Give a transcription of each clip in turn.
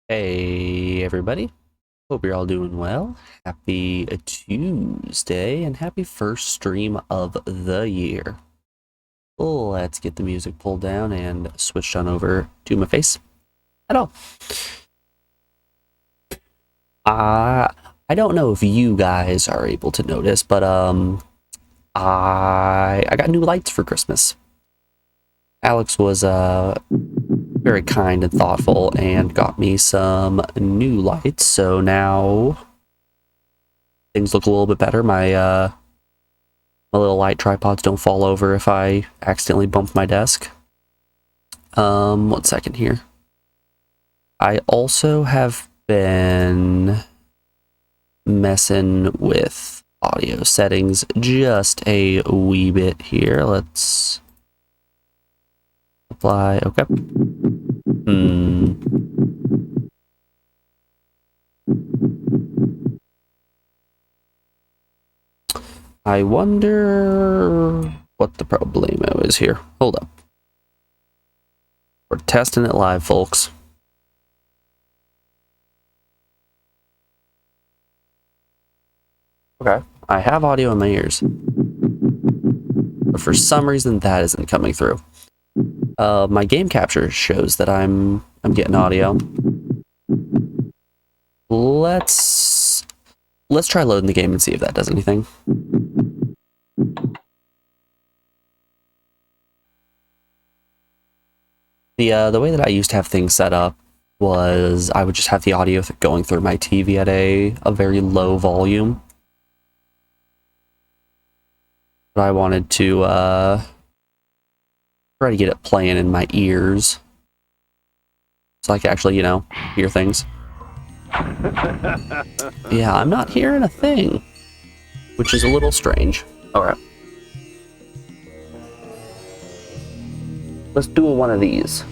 Hey everybody, hope you're all doing well. Happy Tuesday and happy first stream of the year. Let's get the music pulled down and switched on over to my face at all. I don't know if you guys are able to notice, but I got new lights for Christmas. Alex was very kind and thoughtful and got me some new lights, so now things look a little bit better. My little light tripods don't fall over if I accidentally bump my desk. 1 second here. I also have been messing with audio settings just a wee bit here. Let's apply. Okay. I wonder what the problemo is here. Hold up. We're testing it live, folks. Okay, I have audio in my ears, but for some reason that isn't coming through. My game capture shows that I'm getting audio. Let's try loading the game and see if that does anything. The way that I used to have things set up was I would just have the audio going through my TV at a very low volume. But I wanted to try to get it playing in my ears so I could actually, hear things. Yeah, I'm not hearing a thing, which is a little strange. Alright. Let's do one of these.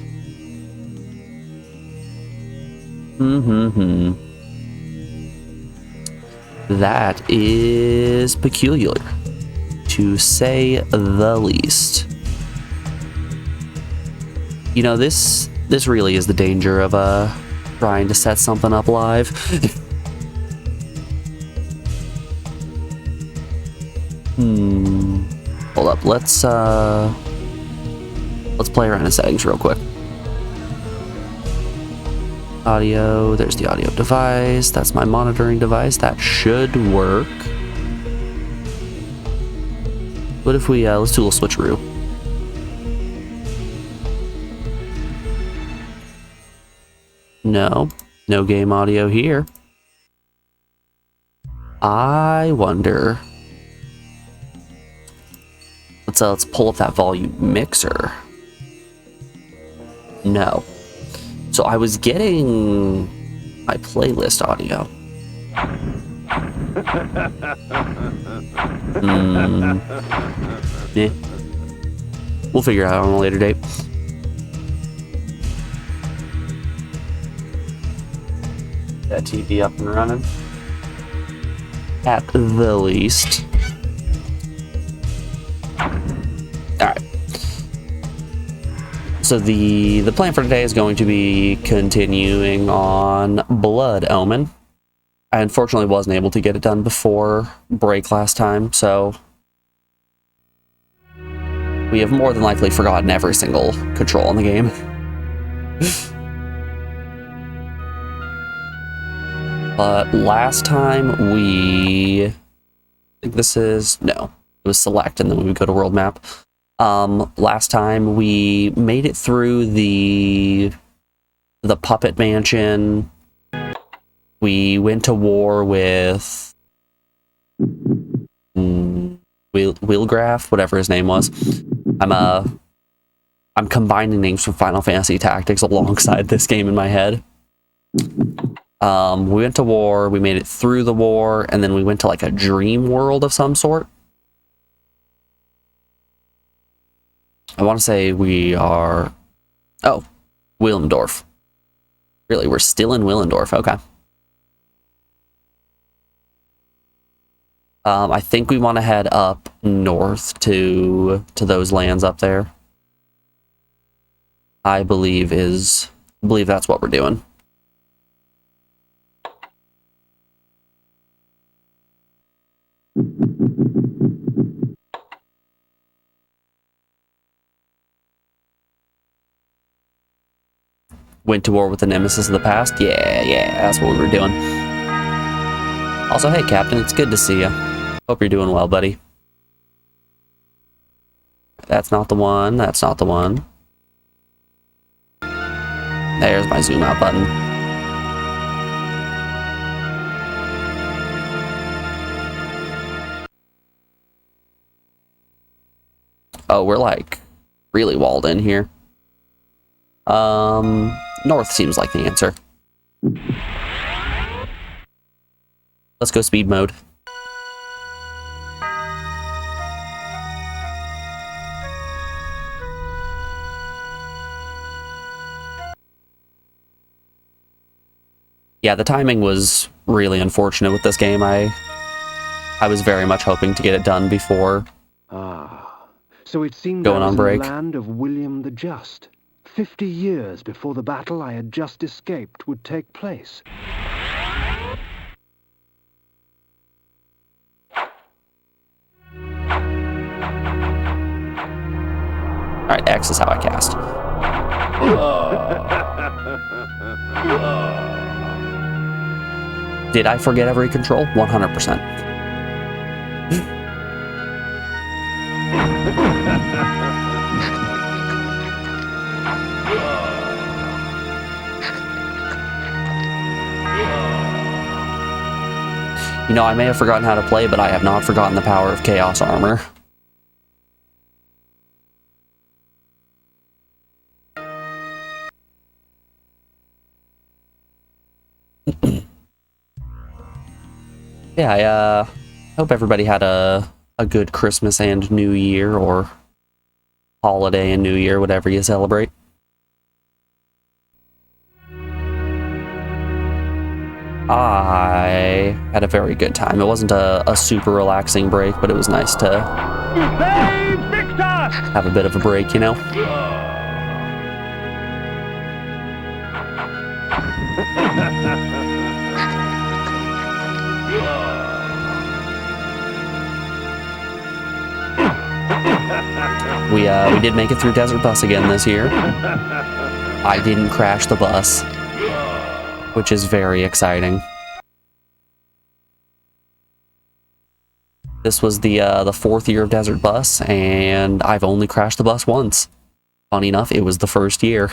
That is peculiar, to say the least. You know, this really is the danger of trying to set something up live. Hold up, let's play around in settings real quick. Audio, there's the audio device, that's my monitoring device, that should work. What if we, let's do a little switcheroo. No game audio here. I wonder. Let's pull up that volume mixer. No. So I was getting my playlist audio. We'll figure it out on a later date. That TV up and running. At the least. Alright. So the plan for today is going to be continuing on Blood Omen. I unfortunately wasn't able to get it done before break last time, so we have more than likely forgotten every single control in the game. But last time I think this is, no, it was select and then we would go to world map. Last time we made it through the puppet mansion. We went to war with Wheelgraph, whatever his name was. I'm combining names from Final Fantasy Tactics alongside this game in my head. We went to war, we made it through the war, and then we went to like a dream world of some sort. I want to say we are... Oh, Willendorf. Really, we're still in Willendorf, okay. I think we want to head up north to those lands up there. I believe that's what we're doing. Went to war with the nemesis of the past? Yeah, that's what we were doing. Also, hey, Captain, it's good to see you. Hope you're doing well, buddy. That's not the one. That's not the one. There's my zoom out button. Oh, we're like really walled in here. North seems like the answer. Let's go speed mode. Yeah, the timing was really unfortunate with this game. I was very much hoping to get it done before so it seemed going I was on break. in the land of William the Just, 50 years before the battle I had just escaped would take place. Alright, X is how I cast. Did I forget every control? 100%. You know, I may have forgotten how to play, but I have not forgotten the power of Chaos Armor. Yeah, I hope everybody had a good Christmas and New Year, or holiday and New Year, whatever you celebrate. I had a very good time. It wasn't a super relaxing break, but it was nice to have a bit of a break, you know? We did make it through Desert Bus again this year. I didn't crash the bus, which is very exciting. This was the fourth year of Desert Bus, and I've only crashed the bus once. Funny enough, it was the first year.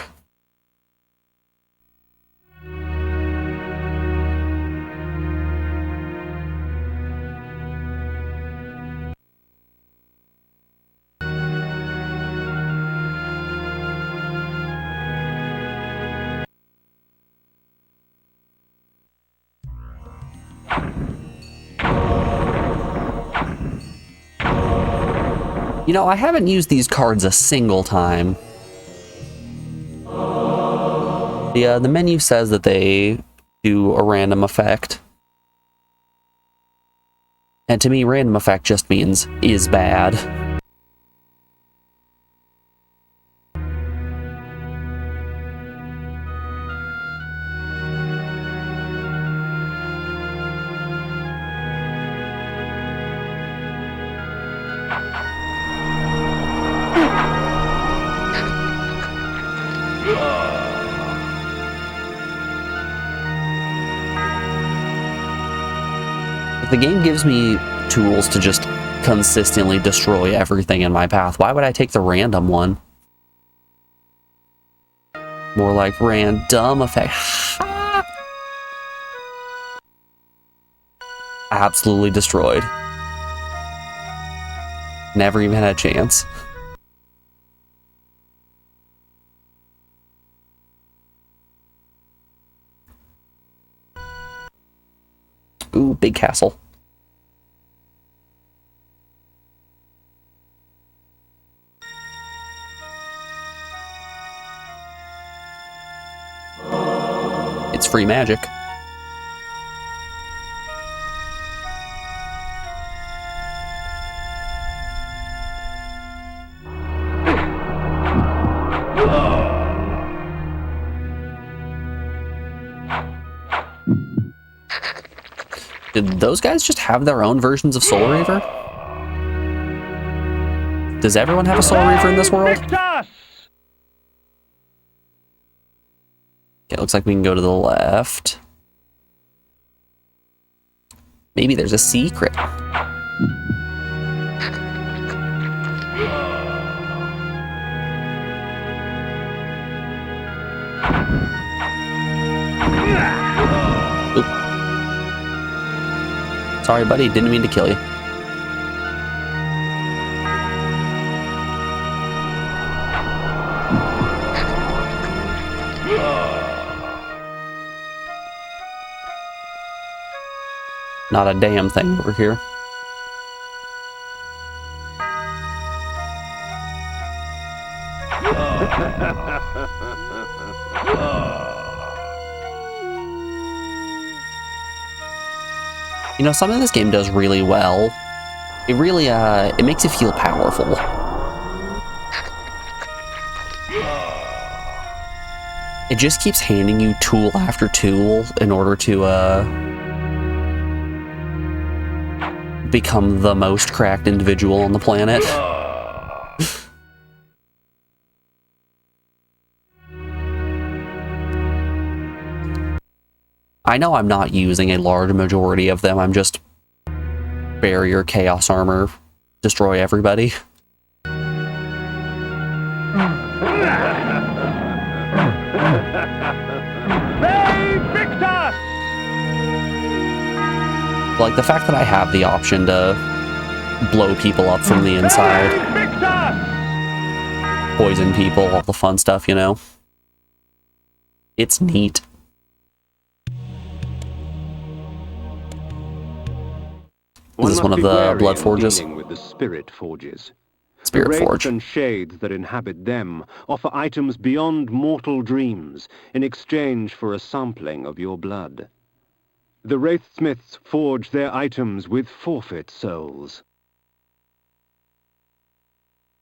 You know, I haven't used these cards a single time. The menu says that they do a random effect. And to me, random effect just means is bad. The game gives me tools to just consistently destroy everything in my path. Why would I take the random one? More like random effect. Absolutely destroyed. Never even had a chance. Ooh, big castle. It's free magic. Did those guys just have their own versions of Soul Reaver? Does everyone have a Soul Reaver in this world? Okay, it looks like we can go to the left. Maybe there's a secret. Oop. Sorry, buddy. Didn't mean to kill you. Not a damn thing over here. You know, something this game does really well. It really, it makes you feel powerful. It just keeps handing you tool after tool in order to, become the most cracked individual on the planet. I know I'm not using a large majority of them, I'm just barrier, chaos armor, destroy everybody. Like, the fact that I have the option to blow people up from the inside, poison people, all the fun stuff, you know? It's neat. Is this one of the blood forges? With the spirit forges. Spirit the forge. wraiths and shades that inhabit them offer items beyond mortal dreams in exchange for a sampling of your blood. The wraithsmiths forge their items with forfeit souls.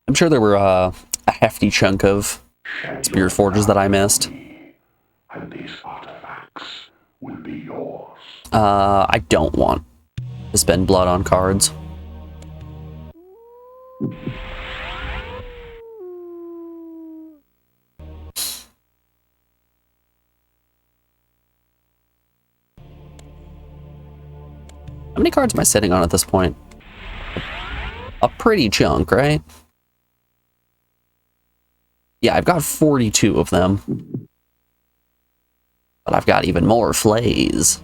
I'm sure there were a hefty chunk of spirit forges that I missed. And these artifacts will be yours. I don't want to spend blood on cards. How many cards am I sitting on at this point? A pretty chunk, right? Yeah, I've got 42 of them. But I've got even more flays.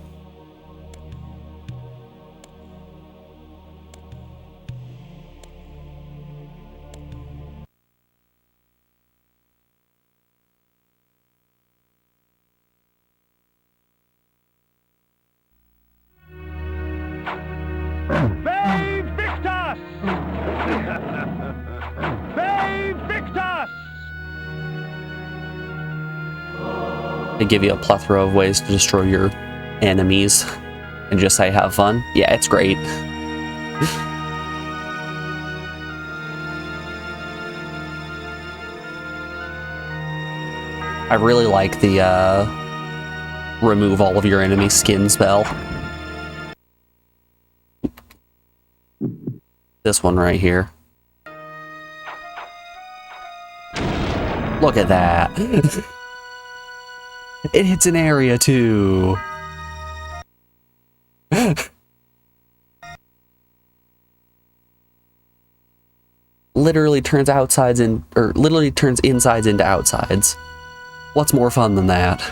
Babe Victus! Babe Victus! They give you a plethora of ways to destroy your enemies and just say have fun. Yeah, it's great. I really like the remove all of your enemy skin spell. This one right here. Look at that. It hits an area too. Literally turns outsides in, or literally turns insides into outsides. What's more fun than that?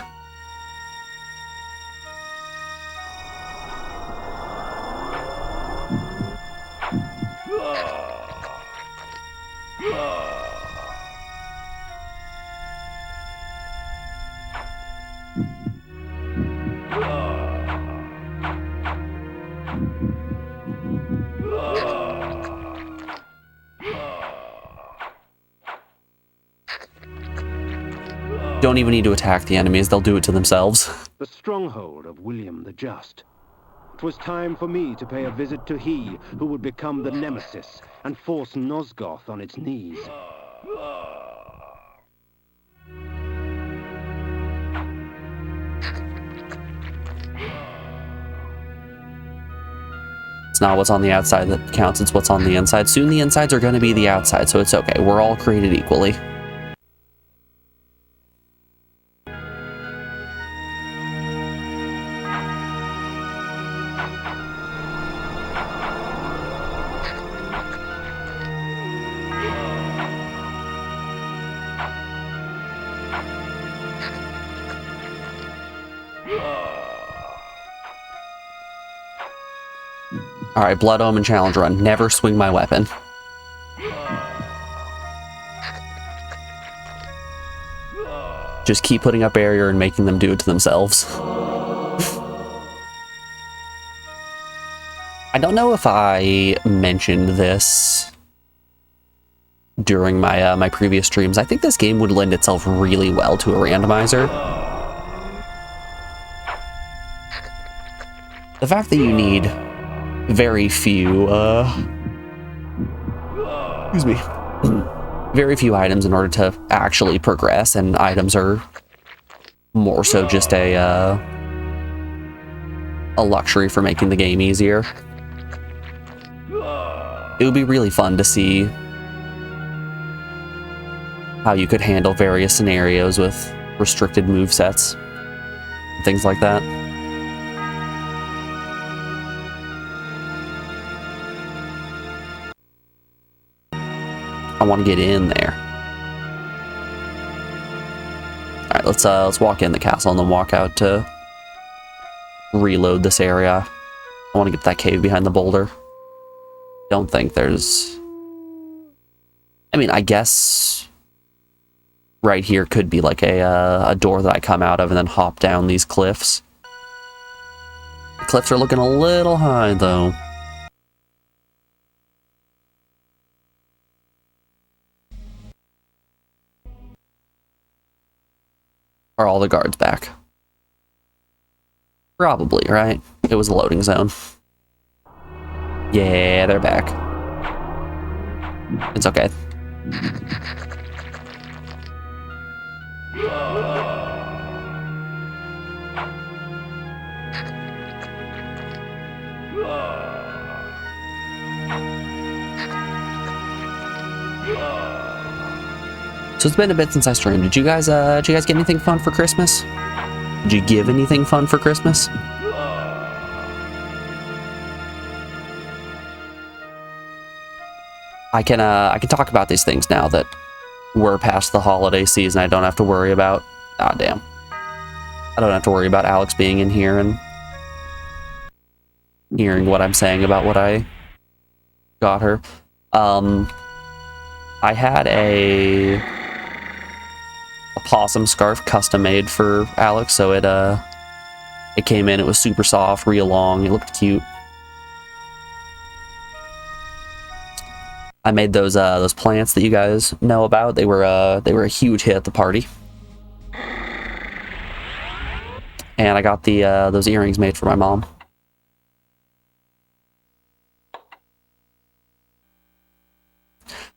Don't even need to attack the enemies, they'll do it to themselves. The stronghold of William the Just. It was time for me to pay a visit to he who would become the nemesis and force Nosgoth on its knees. not what's on the outside that counts, it's what's on the inside. Soon the insides are going to be the outside, so it's okay. We're all created equally. Alright, Blood Omen challenge run. Never swing my weapon. Just keep putting up barrier and making them do it to themselves. I don't know if I mentioned this during my my previous streams. I think this game would lend itself really well to a randomizer. The fact that you need very few, excuse me, very few items in order to actually progress, and items are more so just a luxury for making the game easier. It would be really fun to see how you could handle various scenarios with restricted movesets, things like that. I want to get in there. All right, let's walk in the castle and then walk out to reload this area. I want to get to that cave behind the boulder. Don't think there's... I mean, I guess right here could be like a door that I come out of and then hop down these cliffs. The cliffs are looking a little high, though. Are all the guards back? Probably, right? It was a loading zone. Yeah, they're back. It's okay. So it's been a bit since I streamed. Did you guys get anything fun for Christmas? Did you give anything fun for Christmas? I can talk about these things now that we're past the holiday season. I don't have to worry about... Ah, damn. I don't have to worry about Alex being in here and hearing what I'm saying about what I got her. I had a possum scarf custom made for Alex, so it came in. It was super soft, real long. It looked cute. I made those plants that you guys know about. They were a huge hit at the party. And I got the those earrings made for my mom.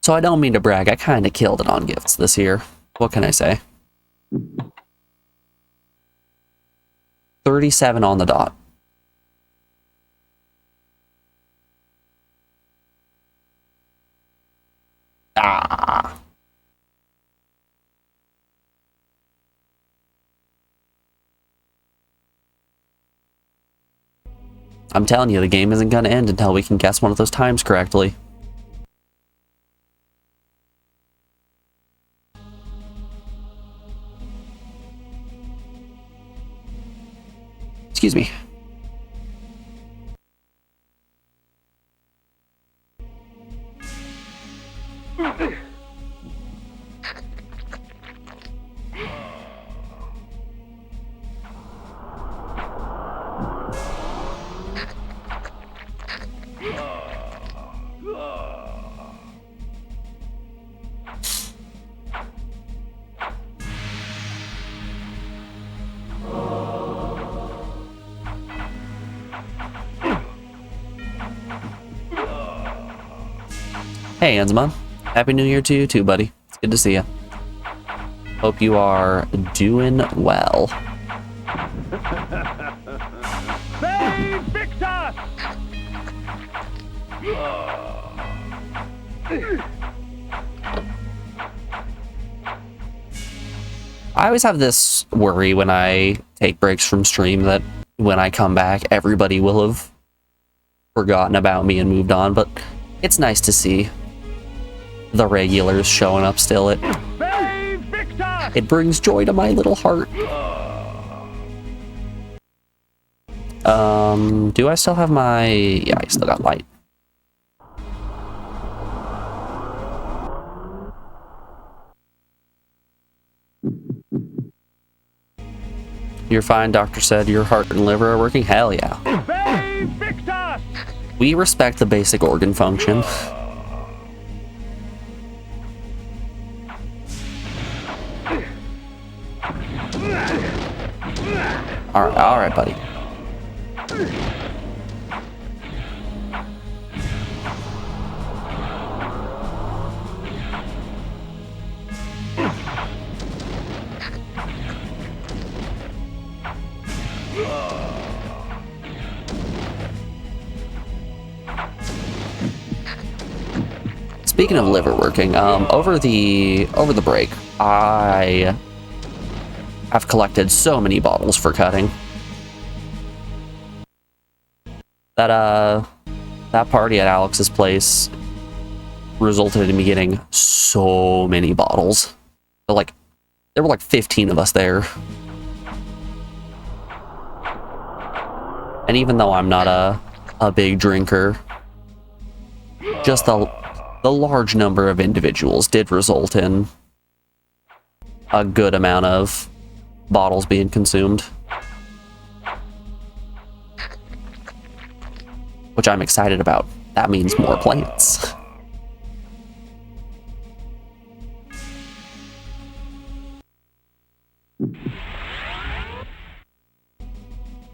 So I don't mean to brag. I kind of killed it on gifts this year. What can I say? 37 on the dot. Ah. I'm telling you, the game isn't going to end until we can guess one of those times correctly. Excuse me. Hey, Enzma. Happy New Year to you too, buddy. It's good to see you. Hope you are doing well. Save Victus! I always have this worry when I take breaks from stream that when I come back, everybody will have forgotten about me and moved on, but it's nice to see the regulars showing up still. It brings joy to my little heart. Do I still have my... Yeah, I still got light. You're fine, doctor said. Your heart and liver are working? Hell yeah. We respect the basic organ function. Alright, buddy. Speaking of liver working, over the break, I have collected so many bottles for cutting. That party at Alex's place resulted in me getting so many bottles. There were like 15 of us there. And even though I'm not a big drinker, just the large number of individuals did result in a good amount of bottles being consumed. Which I'm excited about. That means more plants.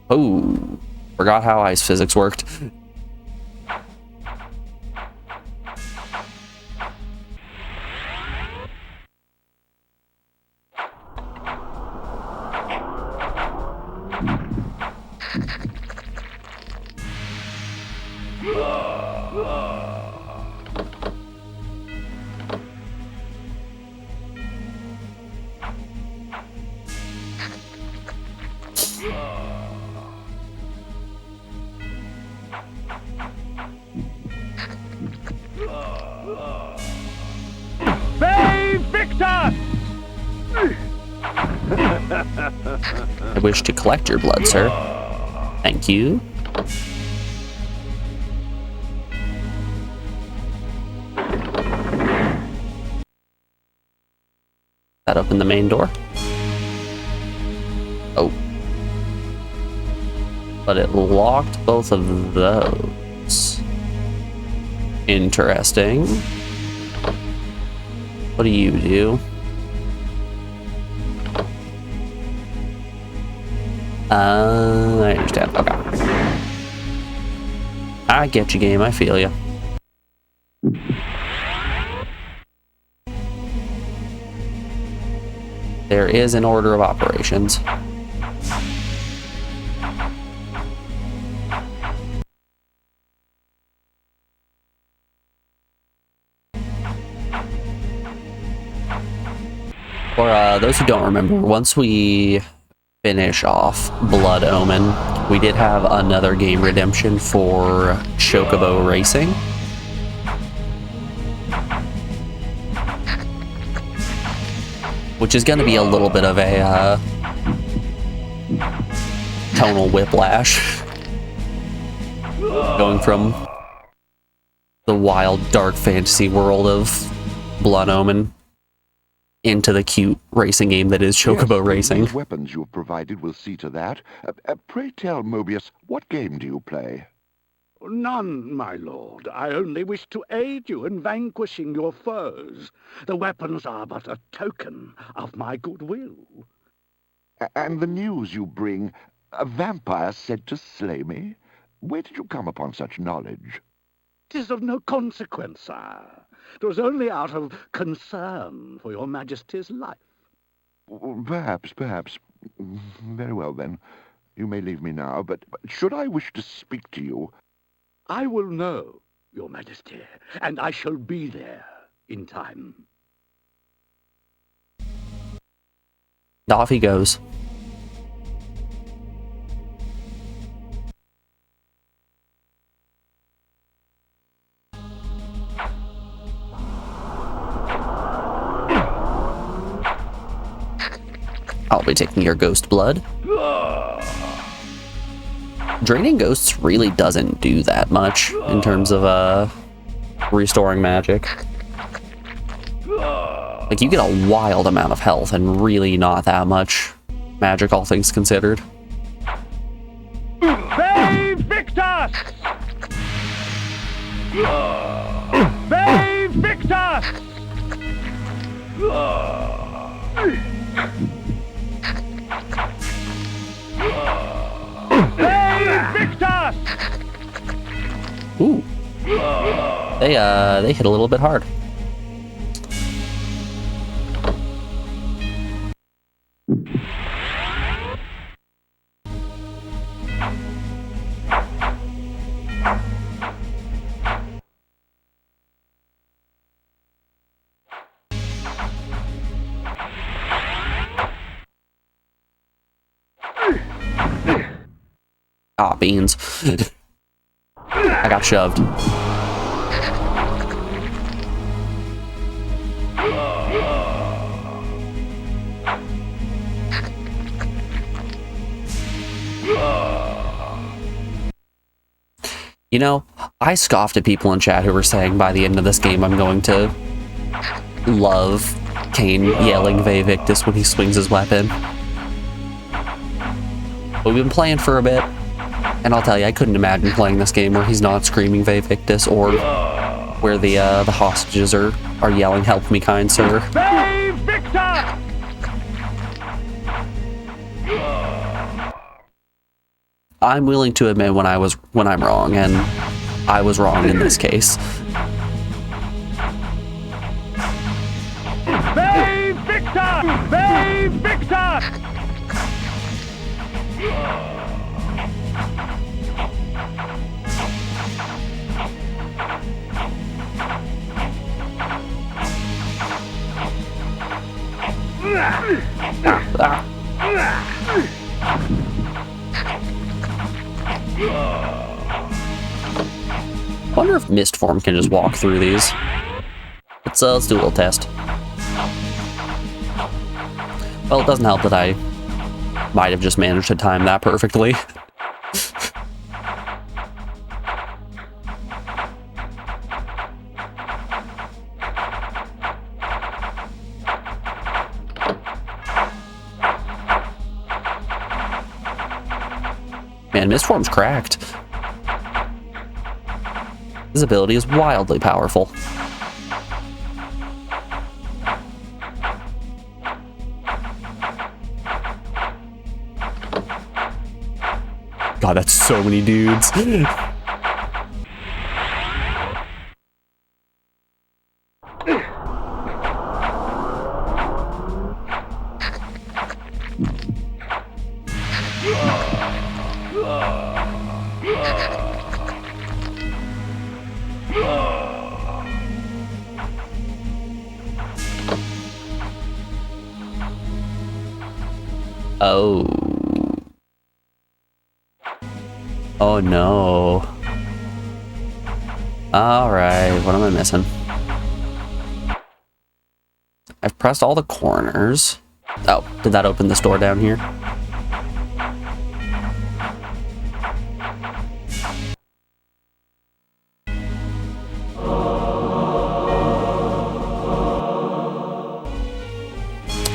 Oh, forgot how ice physics worked. I wish to collect your blood, sir. Thank you. That opened the main door. Oh. But it locked both of those. Interesting. What do you do? I understand. Okay. I get you, game. I feel you. There is an order of operations. For those who don't remember, once we finish off Blood Omen, we did have another game redemption for Chocobo Racing. Which is going to be a little bit of a tonal whiplash. Going from the wild, dark fantasy world of Blood Omen into the cute racing game that is Chocobo Racing. The weapons you have provided will see to that. Pray tell, Mobius, what game do you play? None, my lord. I only wish to aid you in vanquishing your foes. The weapons are but a token of my goodwill. And the news you bring, a vampire said to slay me? Where did you come upon such knowledge? 'Tis of no consequence, sire. It was only out of concern for your majesty's life. Perhaps. Very well, then. You may leave me now, but should I wish to speak to you... I will know Your Majesty, and I shall be there in time. Off he goes. I'll be taking your ghost blood. Draining ghosts really doesn't do that much in terms of restoring magic. Like, you get a wild amount of health and really not that much magic, all things considered. Save Victus! Save Victus! Save Victus! Ooh. They hit a little bit hard. Ah, beans. I got shoved. You know, I scoffed at people in chat who were saying by the end of this game I'm going to love Kain yelling Ve Victus when he swings his weapon. But we've been playing for a bit, and I'll tell you, I couldn't imagine playing this game where he's not screaming Ve Victus, or where the hostages are yelling, "Help me, kind sir." Save Victus! I'm willing to admit when I'm wrong, and I was wrong in this case. Save Victus! Save Victus! Wonder if Mist Form can just walk through these. Let's do a little test. Well, it doesn't help that I might have just managed to time that perfectly. Man, Mist Form's cracked. His ability is wildly powerful. God, that's so many dudes. Oh. Oh no. Alright, what am I missing? I've pressed all the corners. Oh, did that open this door down here?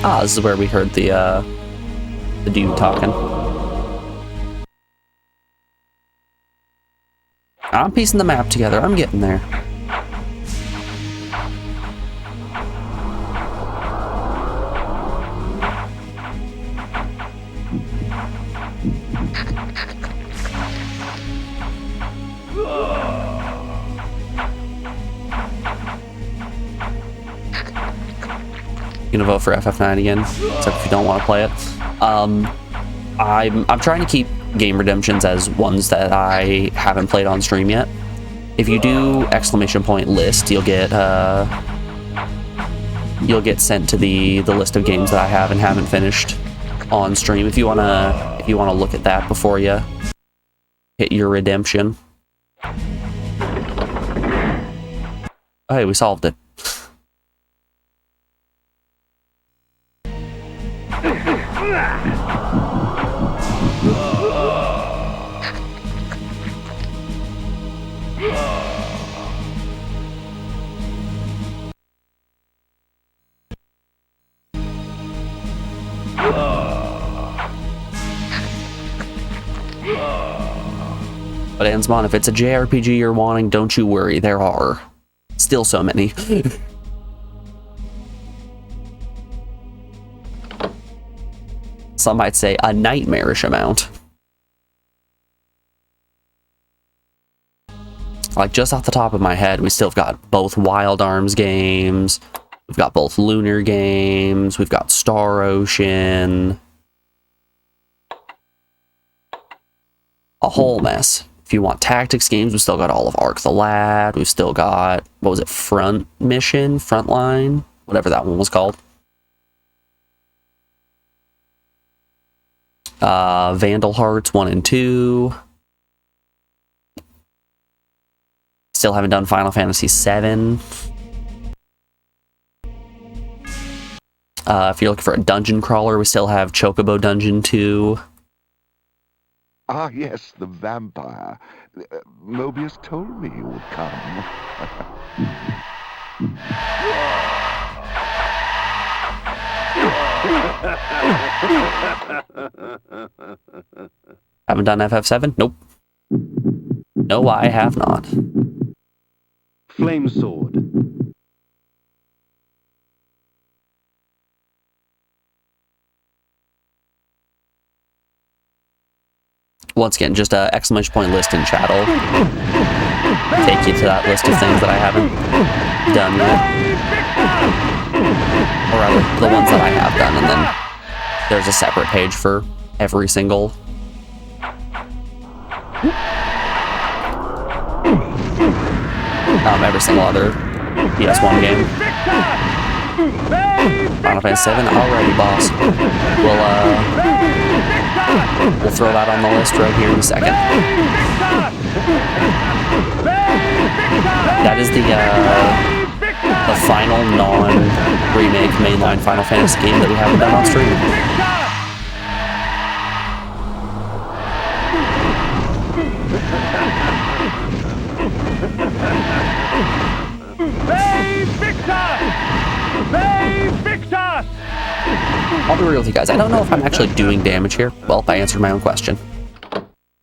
Ah, this is where we heard the dude talking. I'm piecing the map together. I'm getting there. Gonna vote for FF9 again, except if you don't want to play it. I'm trying to keep game redemptions as ones that I haven't played on stream yet, If you do exclamation point list, you'll get sent to the list of games that I have and haven't finished on stream. If you wanna look at that before you hit your redemption. Oh, hey, we solved it. But Ansmon, if it's a JRPG you're wanting, don't you worry, there are still so many. Some might say a nightmarish amount. Like, just off the top of my head, we still have got both Wild Arms games, we've got both Lunar games, we've got Star Ocean. A whole mess. If you want tactics games, we've still got all of Arc the Lad, we've still got, what was it, Front Mission? Frontline? Whatever that one was called. Vandal Hearts 1 and 2. Still haven't done Final Fantasy 7. If you're looking for a dungeon crawler, we still have Chocobo Dungeon 2. Ah, yes, the vampire. Mobius told me you would come. Haven't done FF7? Nope. No, I have not. Flame Sword. Once again, just a exclamation point list in chat will take you to that list of things that I haven't done yet. Or rather, the ones that I have done, and then there's a separate page for every single other PS1 game. Final Fantasy 7, alrighty, boss. We'll throw that on the list right here in a second. That is the final non-remake mainline Final Fantasy game that we haven't done on stream. I'll be real with you guys, I don't know if I'm actually doing damage here. Well, I answered my own question.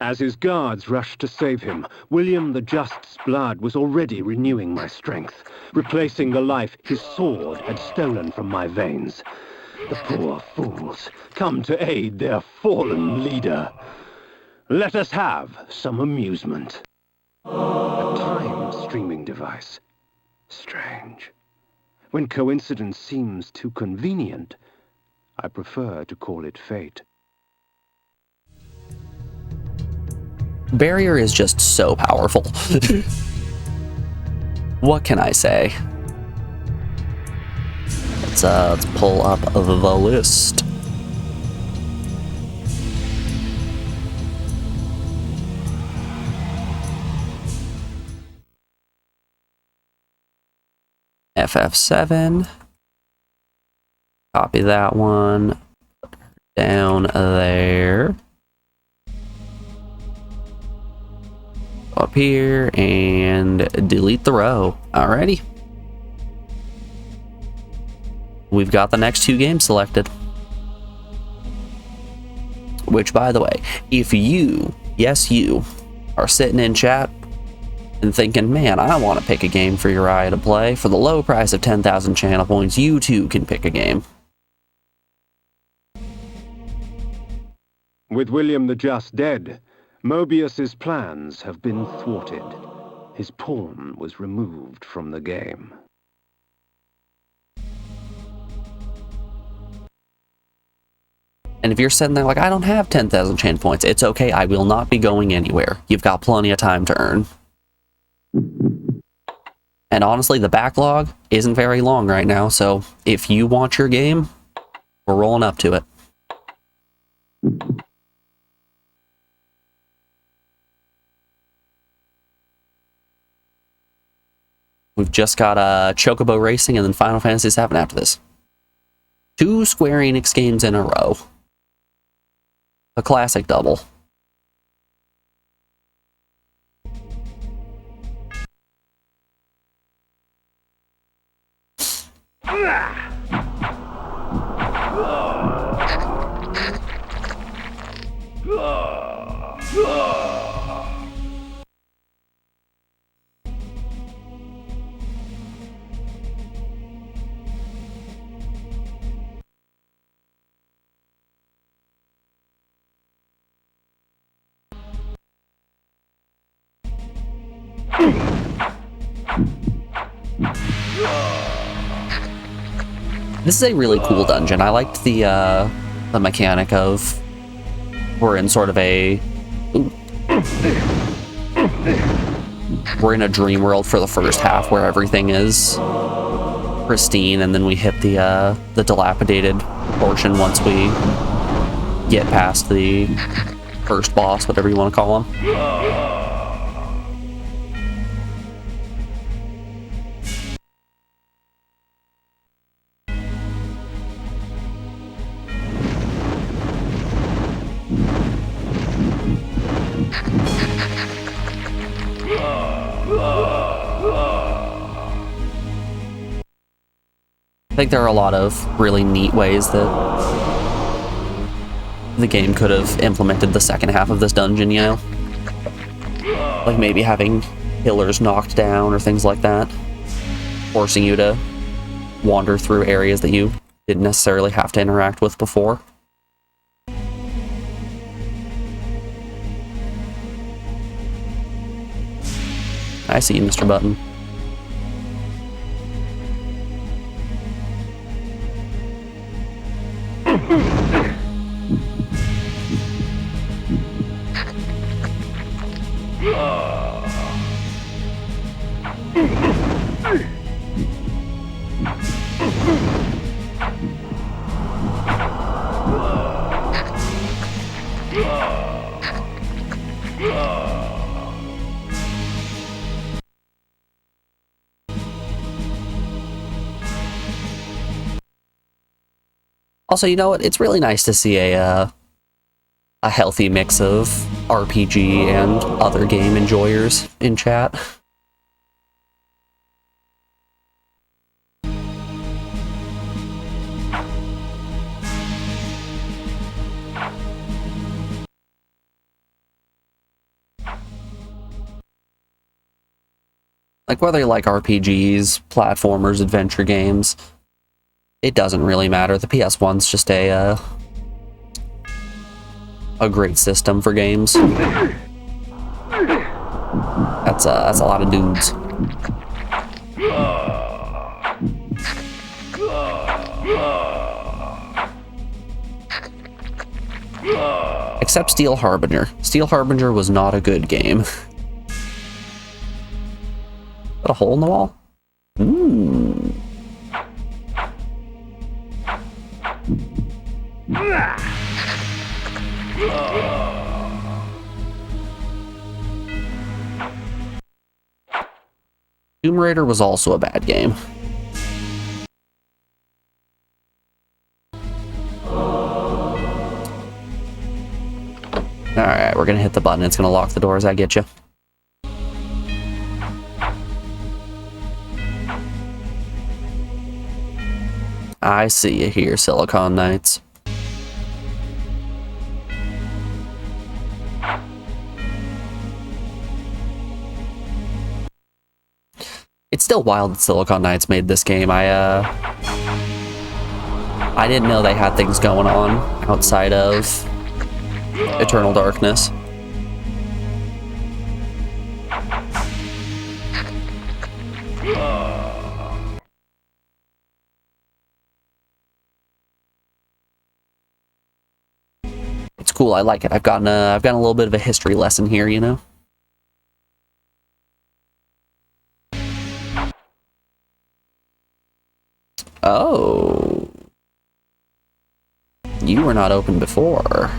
As his guards rushed to save him, William the Just's blood was already renewing my strength, replacing the life his sword had stolen from my veins. The poor fools, come to aid their fallen leader. Let us have some amusement. A time streaming device. Strange. When coincidence seems too convenient, I prefer to call it fate. Barrier is just so powerful. What can I say? Let's pull up the list. FF7. Copy that one. Down there. Up here and delete the row. Alrighty. We've got the next two games selected. Which, by the way, if you, yes you, are sitting in chat and thinking, man, I want to pick a game for Uriah to play, for the low price of 10,000 channel points, you too can pick a game. With William the Just dead, Mobius's plans have been thwarted. His pawn was removed from the game. And if you're sitting there like, I don't have 10,000 chain points, it's okay, I will not be going anywhere. You've got plenty of time to earn. And honestly, the backlog isn't very long right now, so if you want your game, we're rolling up to it. We've just got Chocobo Racing and then Final Fantasy VII after this. 2 Square Enix games in a row. A classic double. This is a really cool dungeon. I liked the mechanic of we're in sort of a we're in a dream world for the first half where everything is pristine, and then we hit the dilapidated portion once we get past the first boss, whatever you want to call him. I think there are a lot of really neat ways that the game could have implemented the second half of this dungeon, you know? Like maybe having pillars knocked down or things like that. Forcing you to wander through areas that you didn't necessarily have to interact with before. I see you, Mr. Button. Also, you know what? It's really nice to see a healthy mix of RPG and other game enjoyers in chat. Like, whether you like RPGs, platformers, adventure games, it doesn't really matter. The ps1's just a great system for games. That's a lot of dudes. Except Steel Harbinger. Steel Harbinger was not a good game. Got a hole in the wall? Tomb Raider was also a bad game. Alright, we're gonna hit the button. It's gonna lock the doors. I get you. I see you here, Silicon Knights. It's still wild that Silicon Knights made this game. I didn't know they had things going on outside of Eternal Darkness. It's cool. I like it. I've gotten a little bit of a history lesson here, you know. Oh. You were not open before.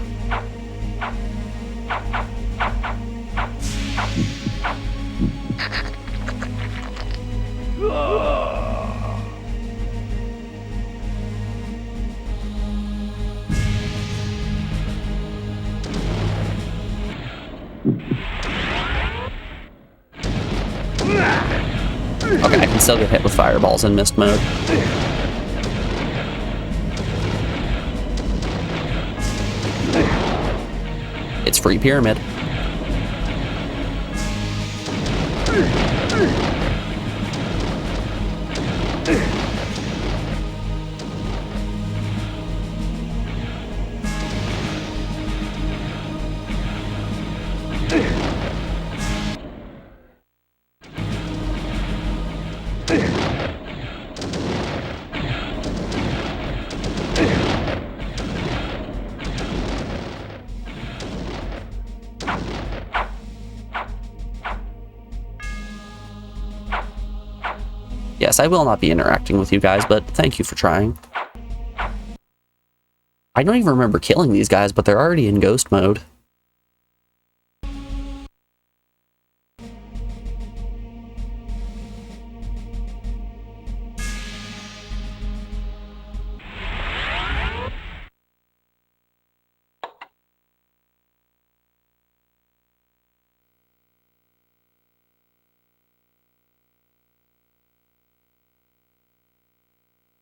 Okay, I can still get hit with fireballs in mist mode. It's free pyramid. Yes, I will not be interacting with you guys, but thank you for trying. I don't even remember killing these guys, but they're already in ghost mode.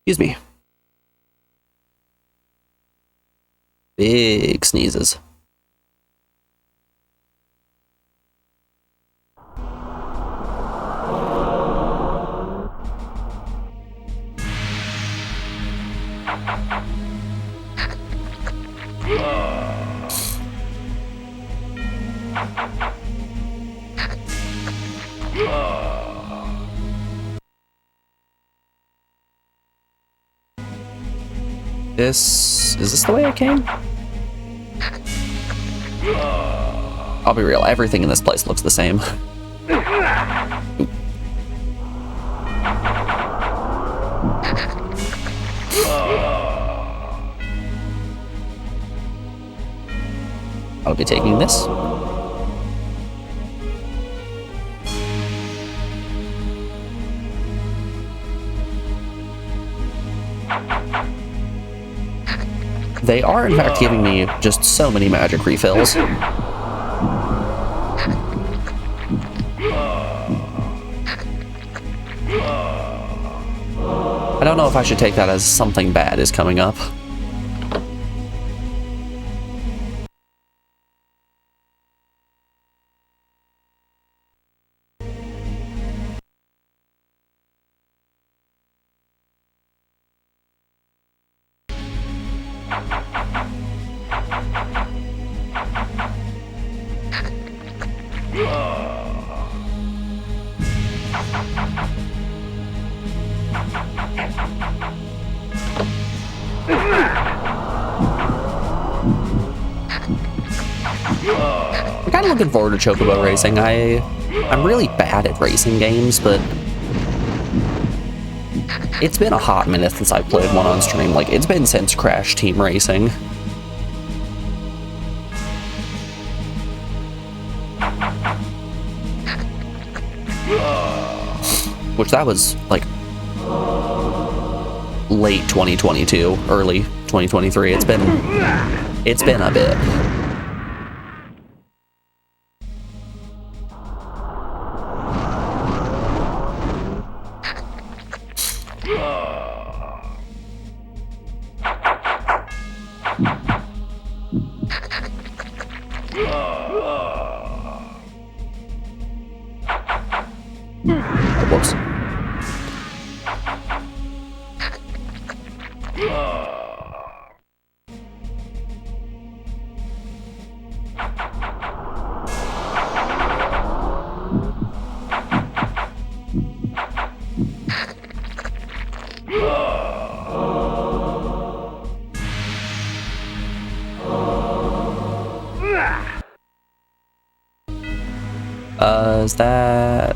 Excuse me. Big sneezes. Is this the way I came? I'll be real, everything in this place looks the same. Ooh. I'll be taking this. They are, in fact, giving me just so many magic refills. I don't know if I should take that as something bad is coming up. I'm kind of looking forward to Chocobo racing. I'm really bad at racing games, but it's been a hot minute since I played one on stream. Like, it's been since Crash Team Racing. Which that was like late 2022, early 2023. It's been a bit. Whoops. Is that...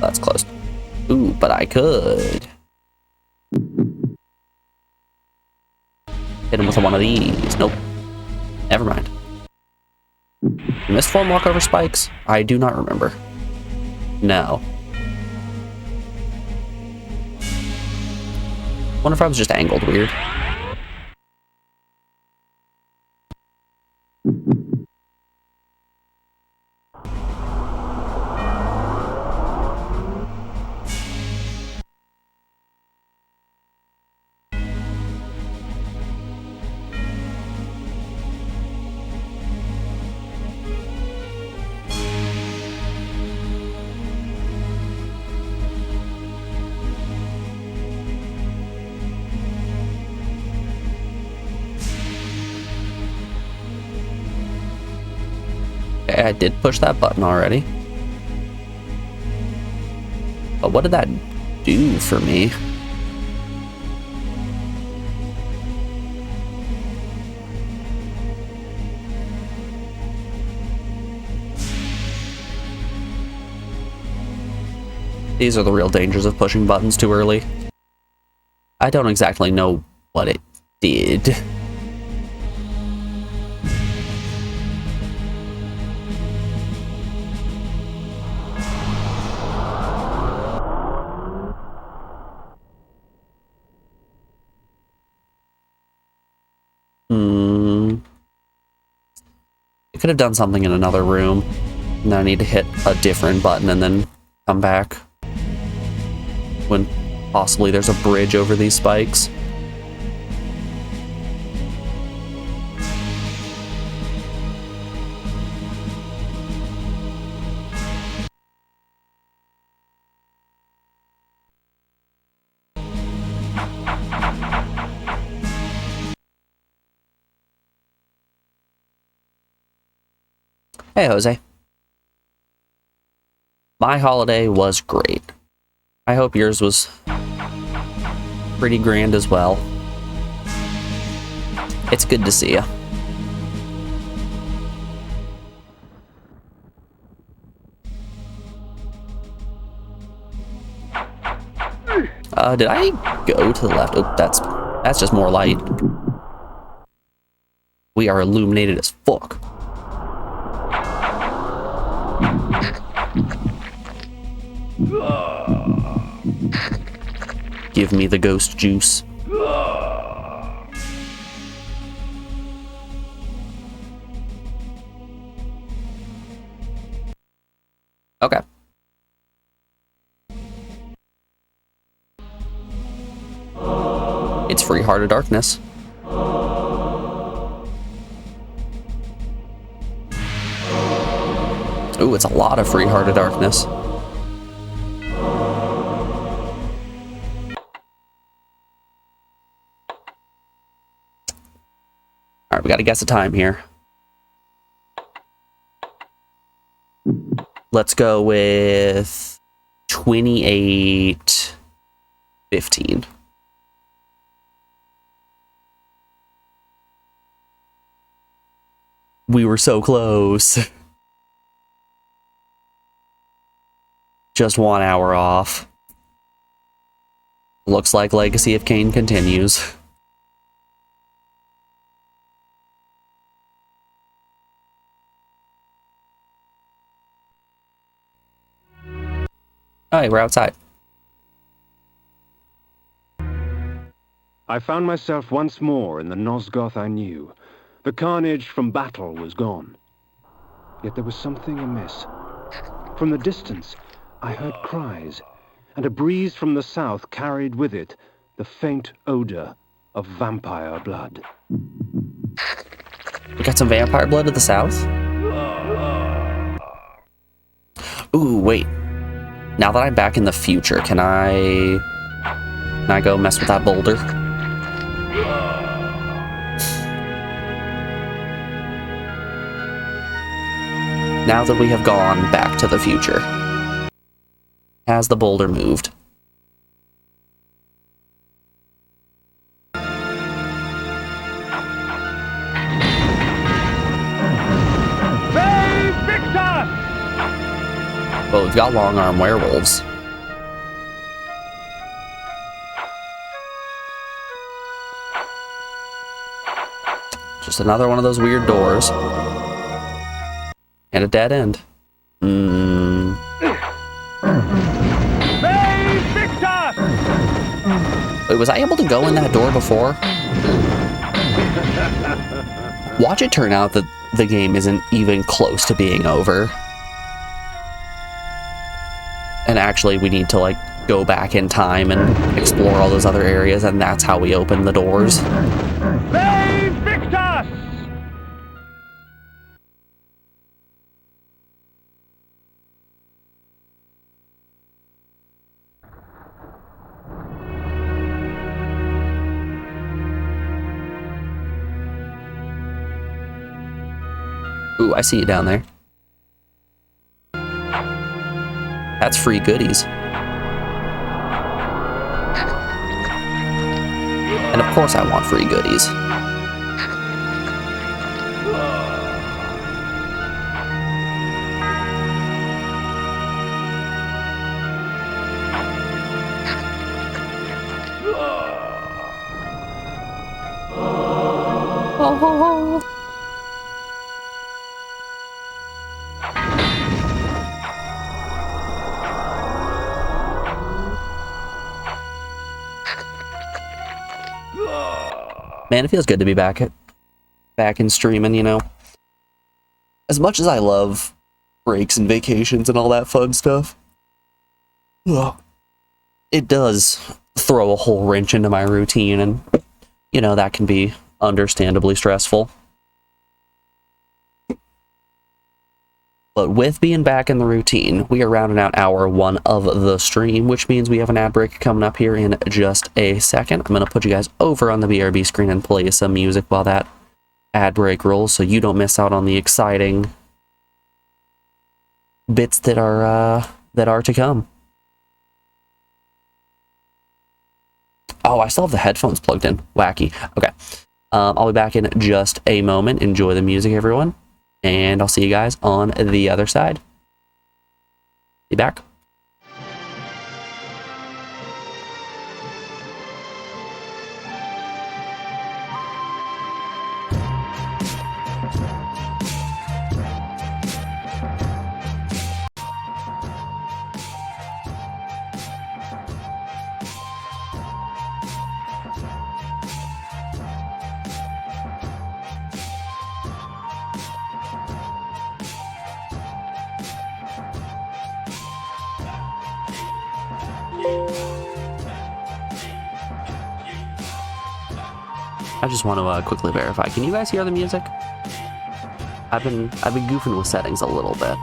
That's close. Ooh, but I could. Hit him with one of these. Nope. Never mind. Missed form walk over spikes? I do not remember. No. Wonder if I was just angled weird. Okay, I did push that button already. But what did that do for me? These are the real dangers of pushing buttons too early. I don't exactly know what it did. I could have done something in another room. Now I need to hit a different button and then come back. When possibly there's a bridge over these spikes. Hey, Jose. My holiday was great. I hope yours was pretty grand as well. It's good to see you. Did I go to the left? Oh, that's just more light. We are illuminated as fuck. Give me the ghost juice. Okay. It's free Heart of Darkness. Ooh, it's a lot of free Heart of Darkness. Alright, we gotta guess the time here. Let's go with 28:15. We were so close. Just 1 hour off. Looks like Legacy of Kain continues. Alright, we're outside. I found myself once more in the Nosgoth I knew. The carnage from battle was gone. Yet there was something amiss. From the distance, I heard cries, and a breeze from the south carried with it the faint odor of vampire blood. We got some vampire blood to the south? Ooh, wait. Now that I'm back in the future, can I go mess with that boulder? Now that we have gone back to the future, has the boulder moved? Save Victor! Well, we've got long arm werewolves. just another one of those weird doors. And a dead end. Wait, was I able to go in that door before? Watch it turn out that the game isn't even close to being over. And actually, we need to, like, go back in time and explore all those other areas, and that's how we open the doors. Victus! Ooh, I see you down there. That's free goodies. And of course I want free goodies. Oh. Man, it feels good to be back in streaming, you know. As much as I love breaks and vacations and all that fun stuff, it does throw a whole wrench into my routine, and, you know, that can be understandably stressful. But with being back in the routine, we are rounding out hour 1 of the stream, which means we have an ad break coming up here in just a second. I'm going to put you guys over on the BRB screen and play some music while that ad break rolls, so you don't miss out on the exciting bits that are to come. Oh, I still have the headphones plugged in. Wacky. Okay. I'll be back in just a moment. Enjoy the music, everyone. And I'll see you guys on the other side. Be back. I just want to quickly verify. Can you guys hear the music? I've been goofing with settings a little bit.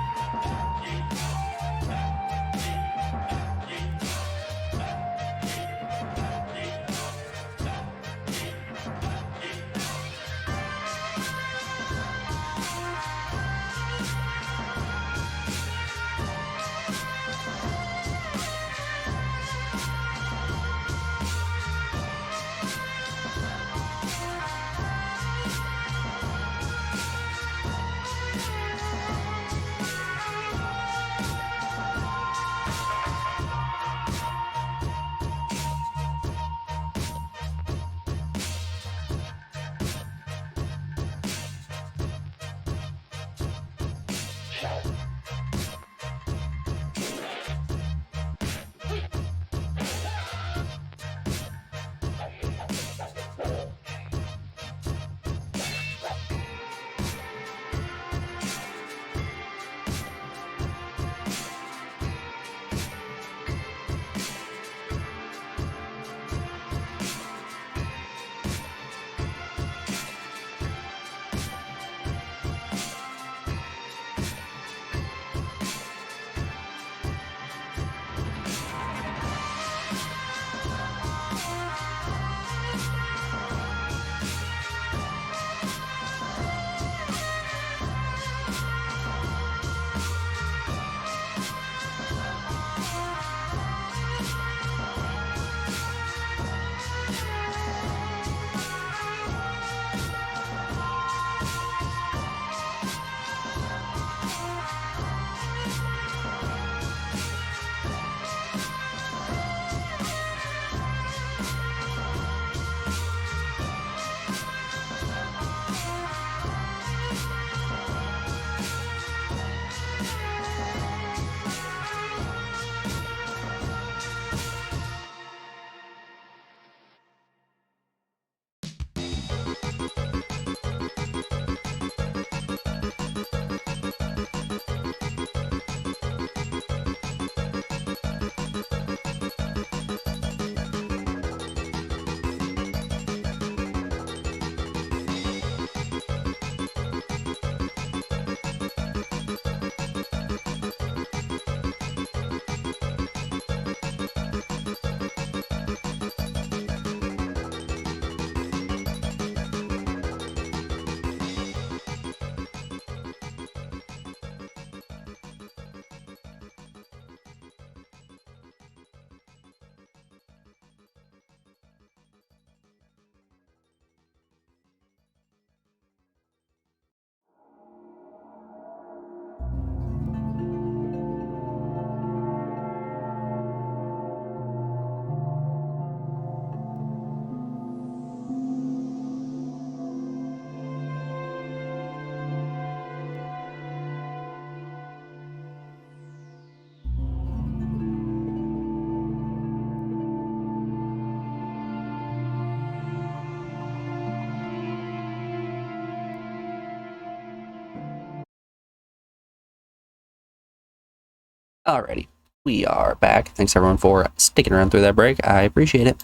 Alrighty, we are back. Thanks everyone for sticking around through that break. I appreciate it.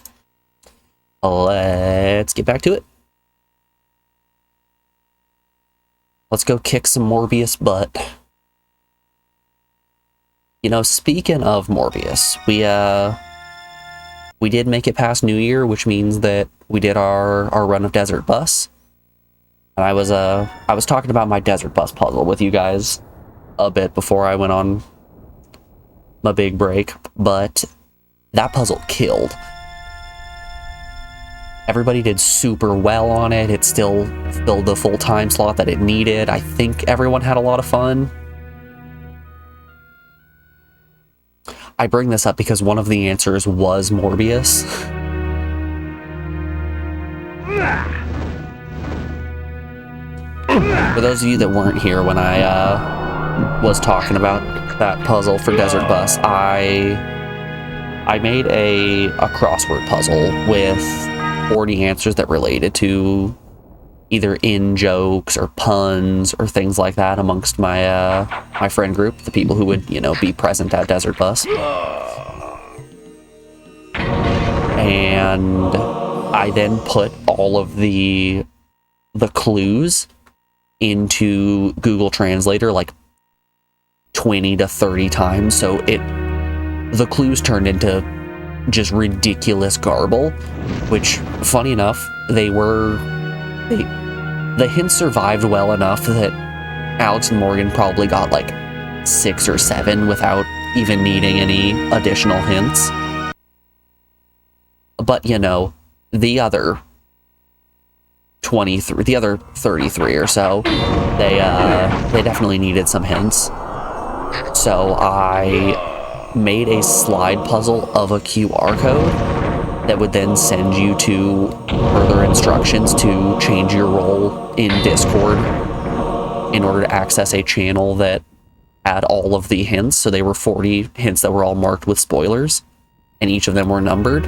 Let's get back to it. Let's go kick some Morbius butt. You know, speaking of Morbius, we did make it past New Year, which means that we did our run of Desert Bus. And I was talking about my Desert Bus puzzle with you guys a bit before I went on my big break, but that puzzle killed. Everybody did super well on it. It still filled the full time slot that it needed. I think everyone had a lot of fun. I bring this up because one of the answers was Morbius. For those of you that weren't here when I was talking about that puzzle for Desert Bus, I made a crossword puzzle with 40 answers that related to either in-jokes or puns or things like that amongst my my friend group, the people who would, you know, be present at Desert Bus. And I then put all of the clues into Google Translator like 20 to 30 times, so the clues turned into just ridiculous garble, which, funny enough, the hints survived well enough that Alex and Morgan probably got like 6 or 7 without even needing any additional hints. But, you know, the other 33 or so, they definitely needed some hints. So I made a slide puzzle of a QR code that would then send you to further instructions to change your role in Discord in order to access a channel that had all of the hints. So they were 40 hints that were all marked with spoilers, and each of them were numbered.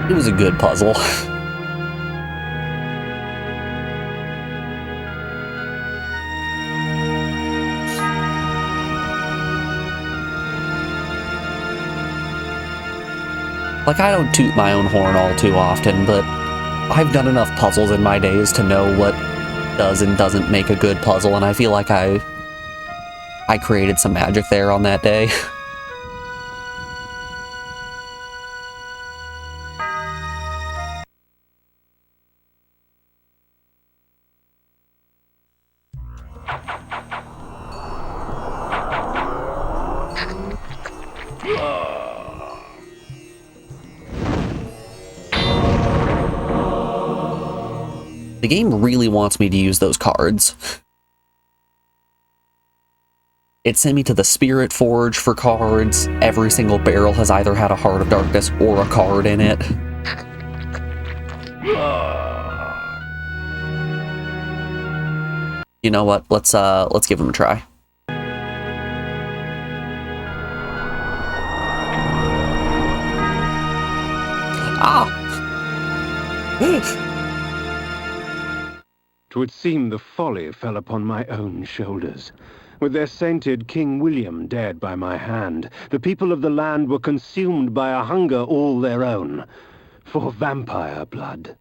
It was a good puzzle. Like, I don't toot my own horn all too often, but I've done enough puzzles in my days to know what does and doesn't make a good puzzle, and I feel like I created some magic there on that day. The game really wants me to use those cards. It sent me to the Spirit Forge for cards. Every single barrel has either had a Heart of Darkness or a card in it. You know what? Let's give them a try. Ah! 'Twould seem the folly fell upon my own shoulders. With their sainted King William dead by my hand, the people of the land were consumed by a hunger all their own, for vampire blood.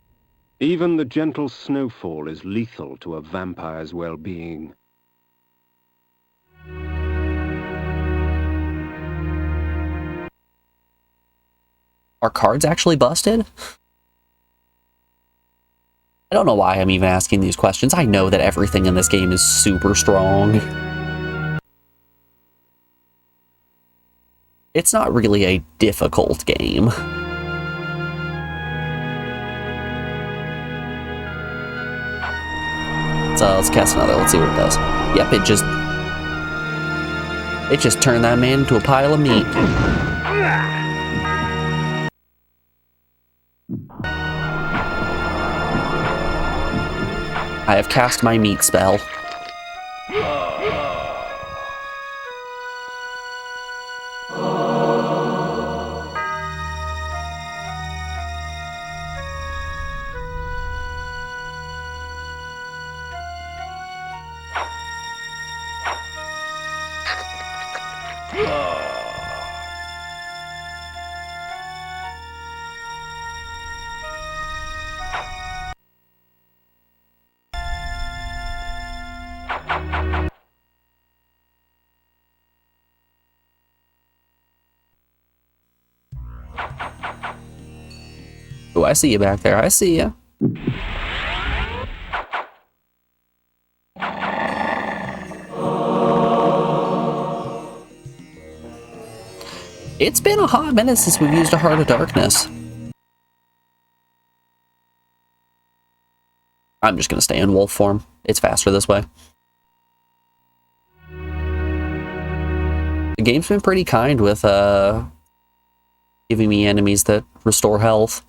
Even the gentle snowfall is lethal to a vampire's well-being. Are cards actually busted? I don't know why I'm even asking these questions. I know that everything in this game is super strong. It's not really a difficult game. So let's cast another. Let's see what it does. Yep, it just turned that man into a pile of meat. I have cast my meat spell. Oh, I see you back there. I see you. It's been a hot minute since we've used a Heart of Darkness. I'm just gonna stay in wolf form. It's faster this way. The game's been pretty kind with giving me enemies that restore health.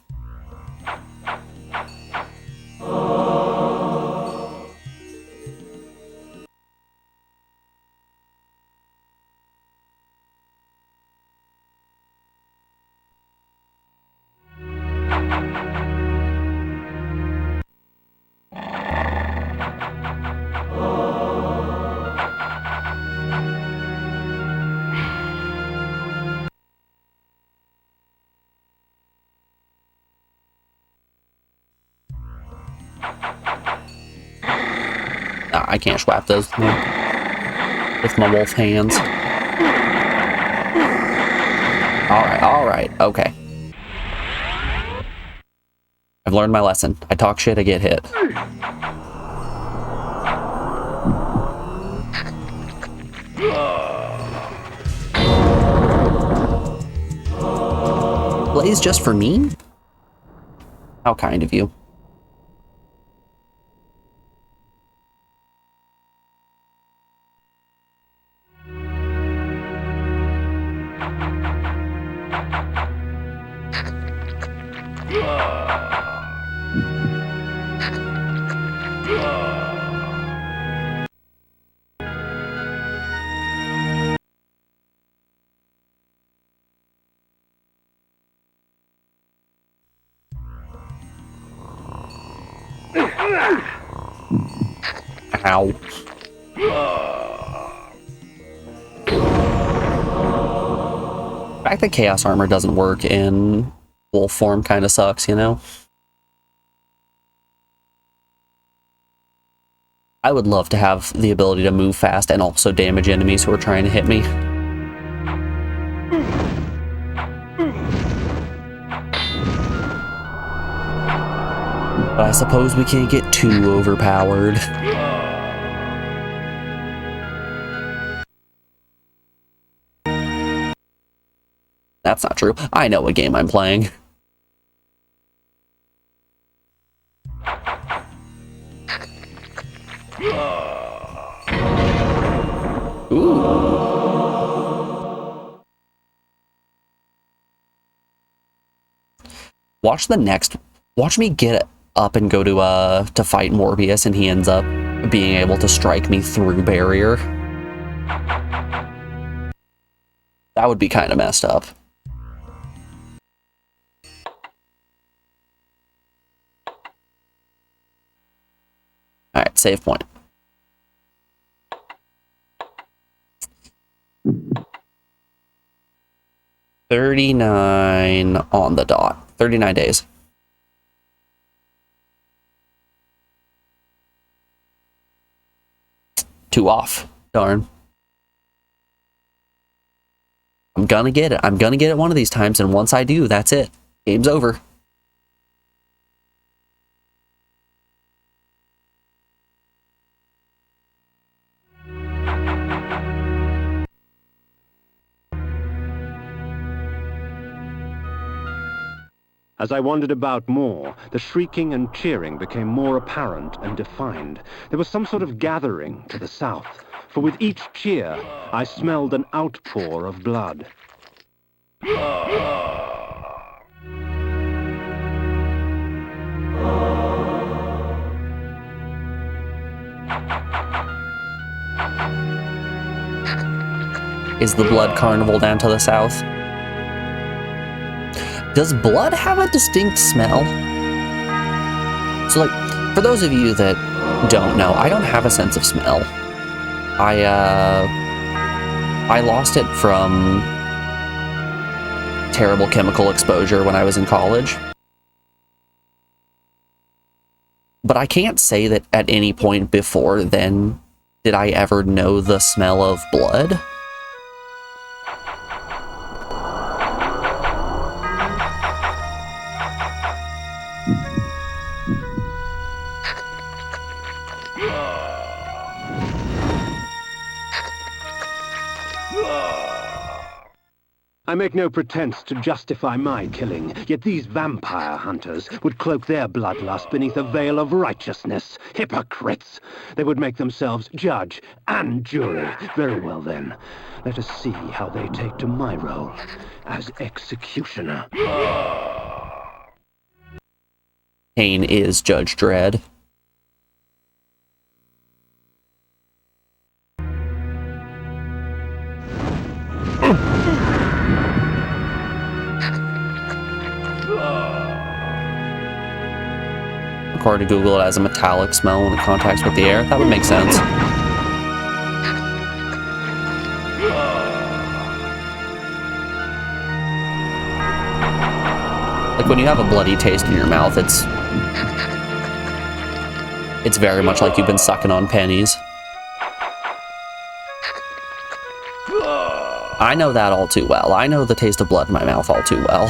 I can't swap those with my wolf hands. Alright, okay. I've learned my lesson. I talk shit, I get hit. Blaze just for me? How kind of you. Ow. The fact that Chaos Armor doesn't work in wolf form kind of sucks, you know? I would love to have the ability to move fast and also damage enemies who are trying to hit me. But I suppose we can't get too overpowered. That's not true. I know what game I'm playing. Ooh. Watch me get up and go to fight Morbius, and he ends up being able to strike me through barrier. That would be kind of messed up. Alright, save point. $39 on the dot. 39 days. Two off. Darn. I'm gonna get it. I'm gonna get it one of these times, and once I do, that's it. Game's over. As I wandered about more, the shrieking and cheering became more apparent and defined. There was some sort of gathering to the south, for with each cheer, I smelled an outpour of blood. Is the blood carnival down to the south? Does blood have a distinct smell? So, like, for those of you that don't know, I don't have a sense of smell. I lost it from terrible chemical exposure when I was in college. But I can't say that at any point before then did I ever know the smell of blood. I make no pretense to justify my killing, yet these vampire hunters would cloak their bloodlust beneath a veil of righteousness. Hypocrites! They would make themselves judge and jury. Very well then. Let us see how they take to my role as executioner. Kain is Judge Dredd. According to Google, it has a metallic smell when it contacts with the air. That would make sense. Like when you have a bloody taste in your mouth, it's very much like you've been sucking on pennies. I know that all too well. I know the taste of blood in my mouth all too well.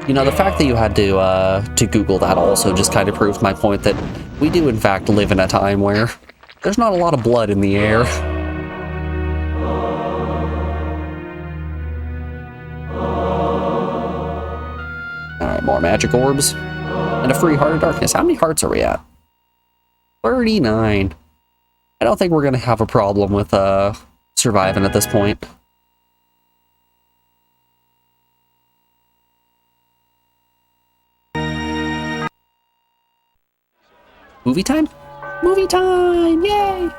You know, the fact that you had to Google that also just kind of proves my point that we do in fact live in a time where there's not a lot of blood in the air. Alright, more magic orbs. And a free Heart of Darkness. How many hearts are we at? 39. I don't think we're gonna have a problem with surviving at this point. Movie time? Movie time! Yay!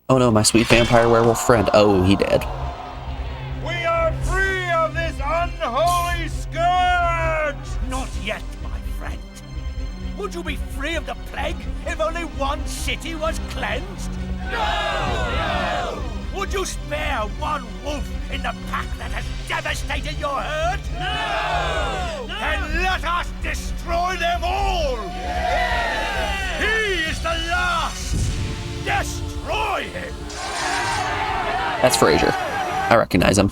Oh no, my sweet vampire werewolf friend. Oh, he dead. We are free of this unholy scourge! Not yet, my friend. Would you be free of the plague if only one city was cleansed? No! Would you spare one wolf in the pack that has devastated your herd? No! Then let us destroy them all! Yeah! He is the last! Destroy him! That's Fraser. I recognize him.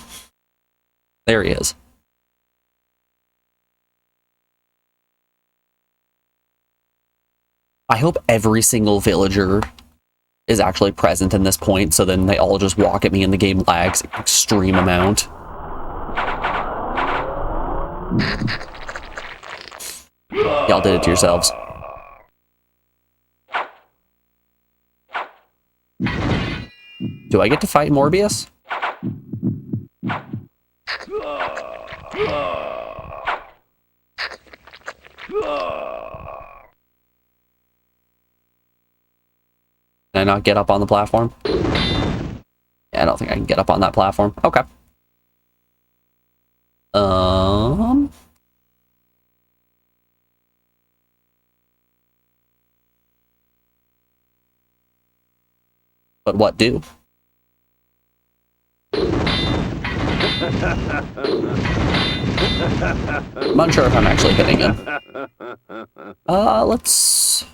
There he is. I hope every single villager is actually present in this point, so then they all just walk at me and the game lags an extreme amount. Y'all did it to yourselves. Do I get to fight Morbius? Can I not get up on the platform? Yeah, I don't think I can get up on that platform. Okay. But what do? I'm unsure if I'm actually hitting him. Let's...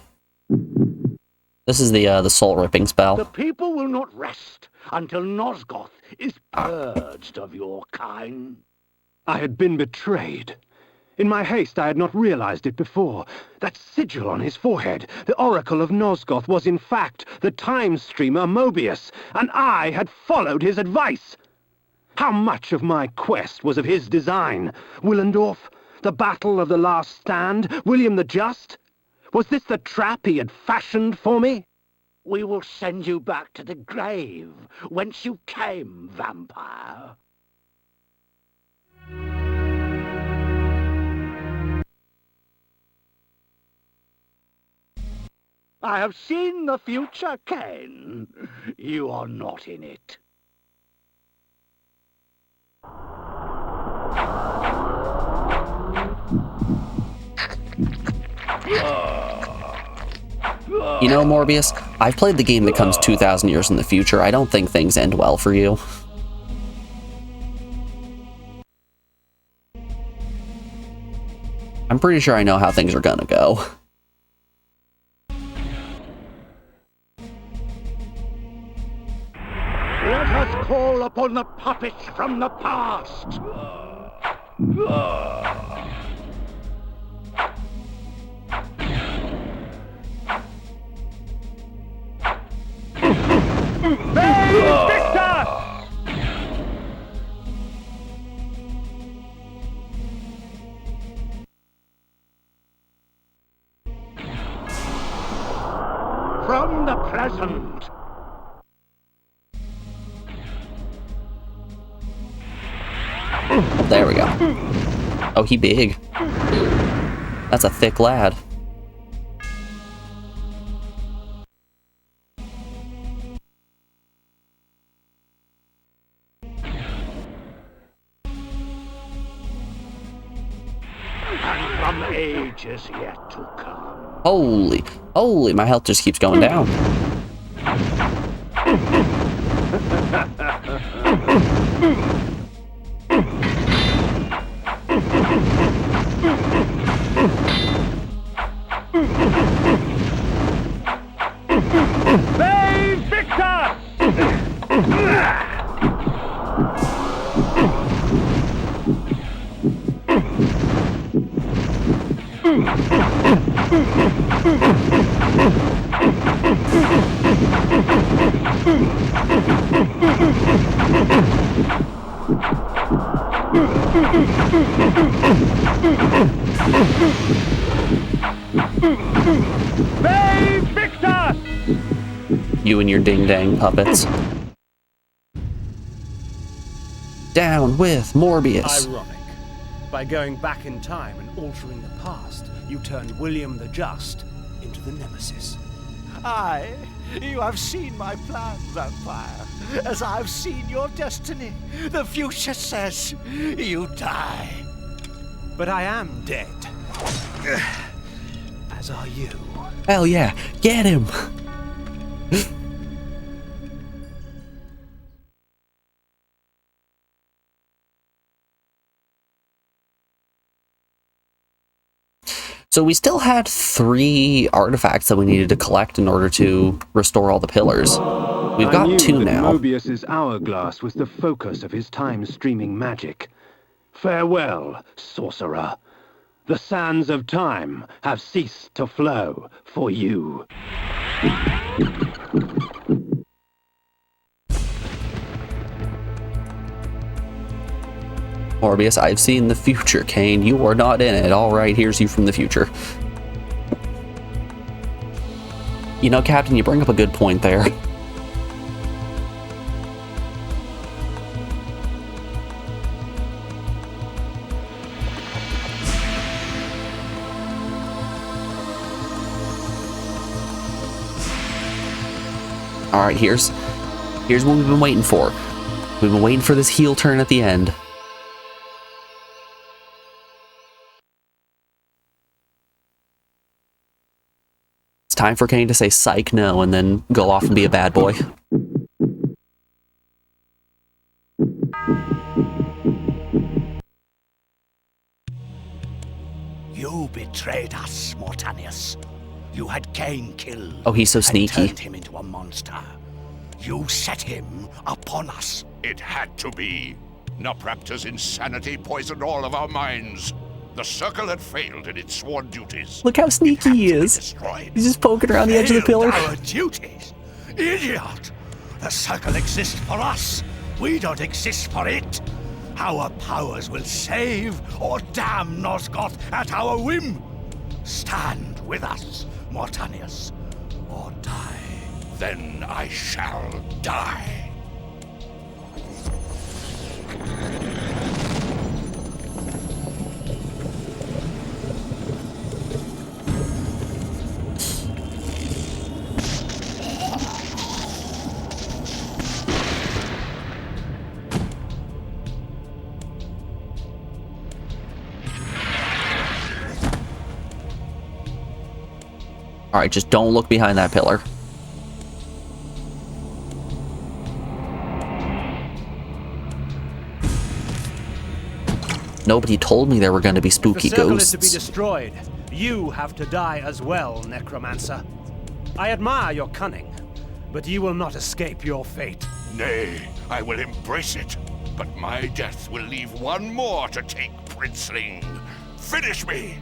This is the soul-ripping spell. The people will not rest until Nosgoth is purged of your kind. I had been betrayed. In my haste, I had not realized it before. That sigil on his forehead, the Oracle of Nosgoth, was in fact the time streamer Mobius, and I had followed his advice. How much of my quest was of his design? Willendorf? The Battle of the Last Stand? William the Just? Was this the trap he had fashioned for me? We will send you back to the grave, whence you came, vampire. I have seen the future, Kain. You are not in it. You know, Morbius, I've played the game that comes 2,000 years in the future. I don't think things end well for you. I'm pretty sure I know how things are gonna go. Let us call upon the puppets from the past. From the present. There we go. Oh, he big. That's a thick lad. And from ages yet to come. Holy, my health just keeps going down. Save Victor! Save Victor! You and your ding-dang puppets. Down with Morbius. Ironic. By going back in time and altering the past, you turned William the Just into the Nemesis. Aye, you have seen my plan, vampire, as I've seen your destiny. The future says you die. But I am dead. As are you. Hell yeah, get him! So we still had 3 artifacts that we needed to collect in order to restore all the pillars. We've got I knew 2 that now. Mobius's hourglass was the focus of his time-streaming magic. Farewell, sorcerer. The sands of time have ceased to flow for you. Morbius, I've seen the future, Kain. You are not in it. Alright, here's you from the future. You know, Captain, you bring up a good point there. Alright, here's what we've been waiting for. We've been waiting for this heel turn at the end. It's time for Kain to say psych no and then go off and be a bad boy. You betrayed us, Mortanius. You had Kain killed. Oh, he's so and sneaky. turned him into a monster. You set him upon us. It had to be. Napraptor's insanity poisoned all of our minds. The Circle had failed in its sworn duties. Look how sneaky he is. Destroyed. He's just poking around the edge of the pillar. Failed our duties? Idiot! The Circle exists for us. We don't exist for it. Our powers will save or damn Nosgoth at our whim. Stand with us, Mortanius, or die. Then I shall die. Alright, just don't look behind that pillar. Nobody told me there were going to be spooky If the circle ghosts. is to be destroyed, you have to die as well, Necromancer. I admire your cunning, but you will not escape your fate. Nay, I will embrace it. But my death will leave one more to take, Princeling. Finish me!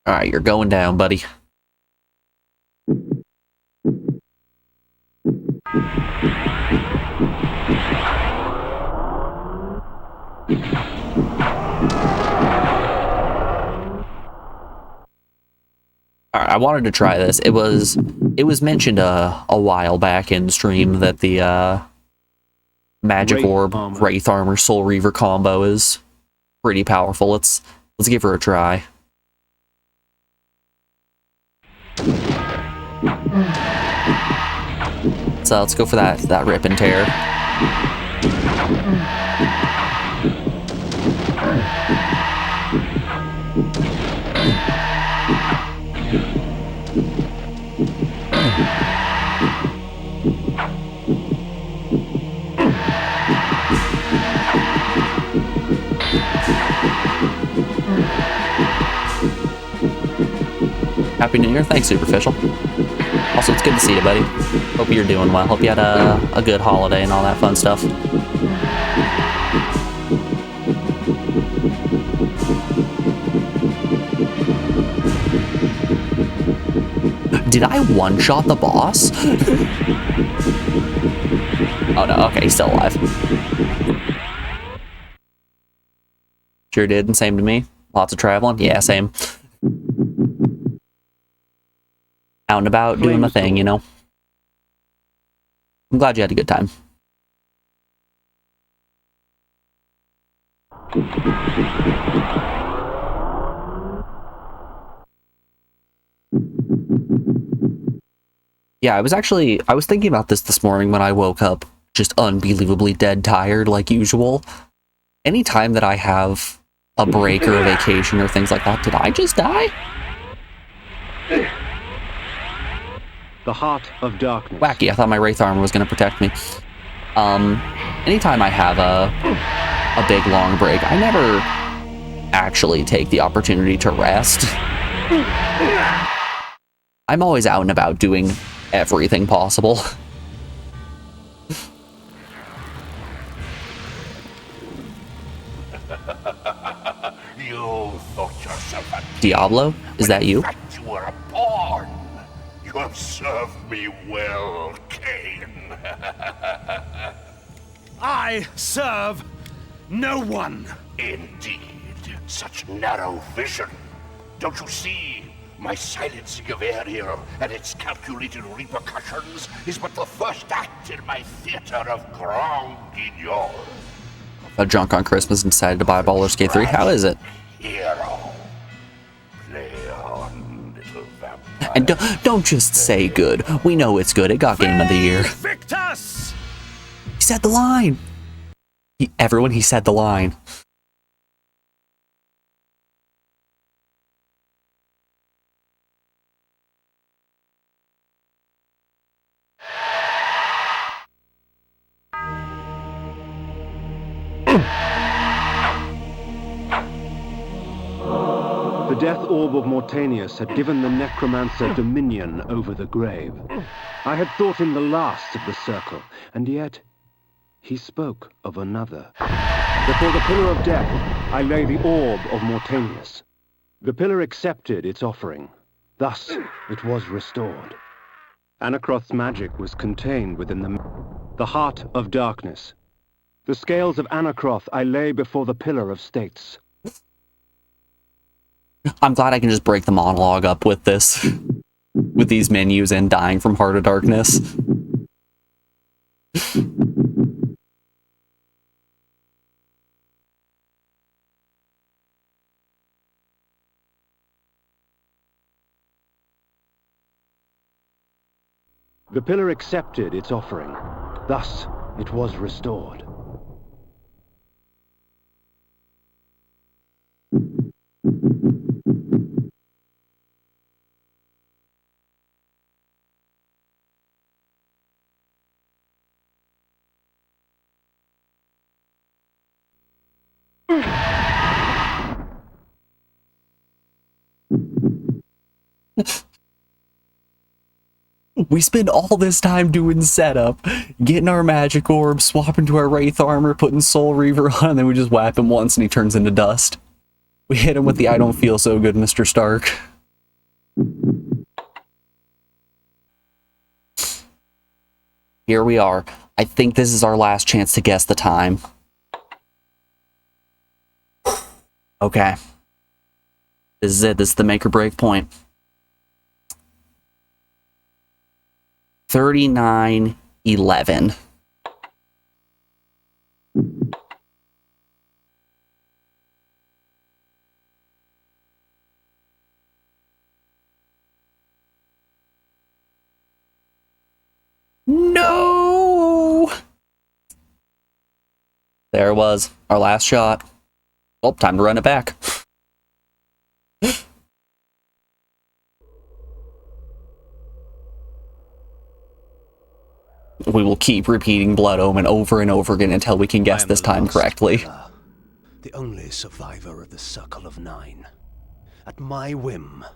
Alright, you're going down, buddy. Alright, I wanted to try this. It was mentioned a while back in stream that the Magic Orb, Wraith Armor, Soul Reaver combo is pretty powerful. Let's give her a try. So let's go for that rip and tear. Happy New Year. Thanks, Superficial. Also, it's good to see you, buddy. Hope you're doing well. Hope you had a good holiday and all that fun stuff. Did I one-shot the boss? Oh no, okay, he's still alive. Sure did, and same to me. Lots of traveling? Yeah, same. Out and about, doing my thing, you know? I'm glad you had a good time. Yeah, I was thinking about this morning when I woke up, just unbelievably dead tired like usual. Anytime that I have a break or a vacation or things like that, did I just die? The Heart of Darkness. Wacky, I thought my Wraith Armor was going to protect me. Anytime I have a big long break, I never actually take the opportunity to rest. I'm always out and about doing everything possible. You thought yourself a Diablo? Is that you? In fact, you were a pawn. You have served me well, Kain. I serve no one. Indeed, such narrow vision. Don't you see? My silencing of Ariel and its calculated repercussions is but the first act in my theater of Grand Guignol. Got drunk on Christmas and decided to buy Baldur's Skate 3. How is it? Hero. Play on, little vampire. And don't just say good. We know it's good. It got Game of the Year. Victus! He said the line. He said the line. The death orb of Mortanius had given the necromancer dominion over the grave. I had thought him the last of the circle, and yet he spoke of another. Before the pillar of death, I lay the orb of Mortanius. The pillar accepted its offering. Thus, it was restored. Anakroth's magic was contained within the Heart of Darkness. The scales of Anakroth I lay before the Pillar of States. I'm glad I can just break the monologue up with this. With these menus and dying from Heart of Darkness. The pillar accepted its offering. Thus, it was restored. We spend all this time doing setup, getting our magic orb, swapping to our Wraith armor, putting Soul Reaver on, and then we just whap him once and he turns into dust. We hit him with the I don't feel so good, Mr. Stark. Here we are. I think this is our last chance to guess the time. Okay. This is it. This is the make or break point. 39:11. No! There it was. Our last shot. Oh, time to run it back. We will keep repeating Blood Omen over and over again until we can guess this time correctly. Killer, the only survivor of the Circle of Nine. At my whim,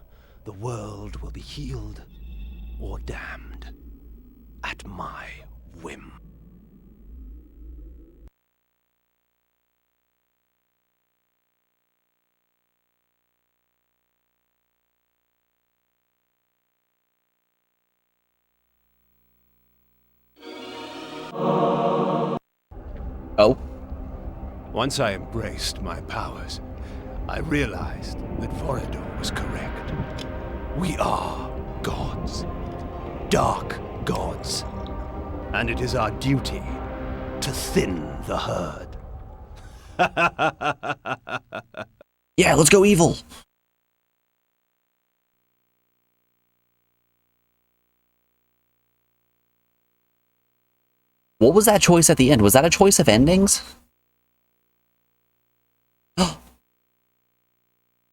the world will be healed or damned. At my whim. Oh. Once I embraced my powers, I realized that Vorador was correct. We are gods. Dark gods. And it is our duty to thin the herd. Yeah, let's go evil. What was that choice at the end? Was that a choice of endings?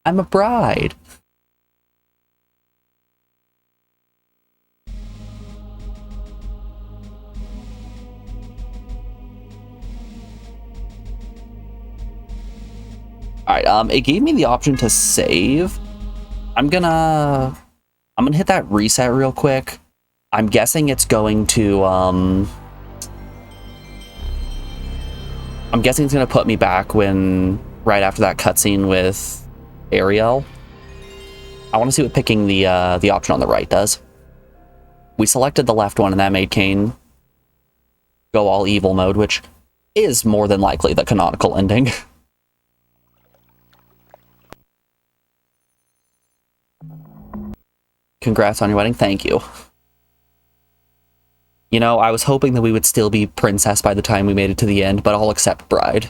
I'm a bride. Alright, it gave me the option to save. I'm gonna hit that reset real quick. I'm guessing it's going to, I'm guessing it's gonna put me back right after that cutscene with Ariel. I want to see what picking the option on the right does. We selected the left one and that made Kain go all evil mode, which is more than likely the canonical ending. Congrats on your wedding. Thank you. You know, I was hoping that we would still be princess by the time we made it to the end, but I'll accept bride.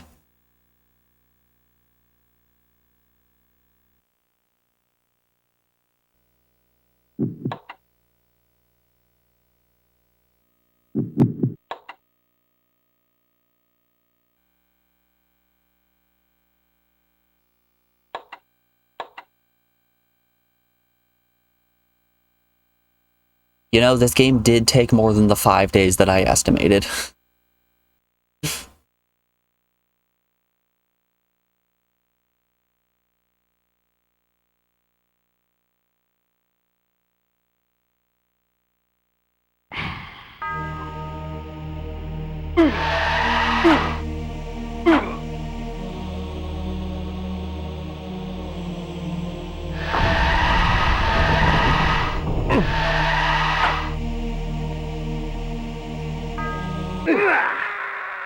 You know, this game did take more than the 5 days that I estimated.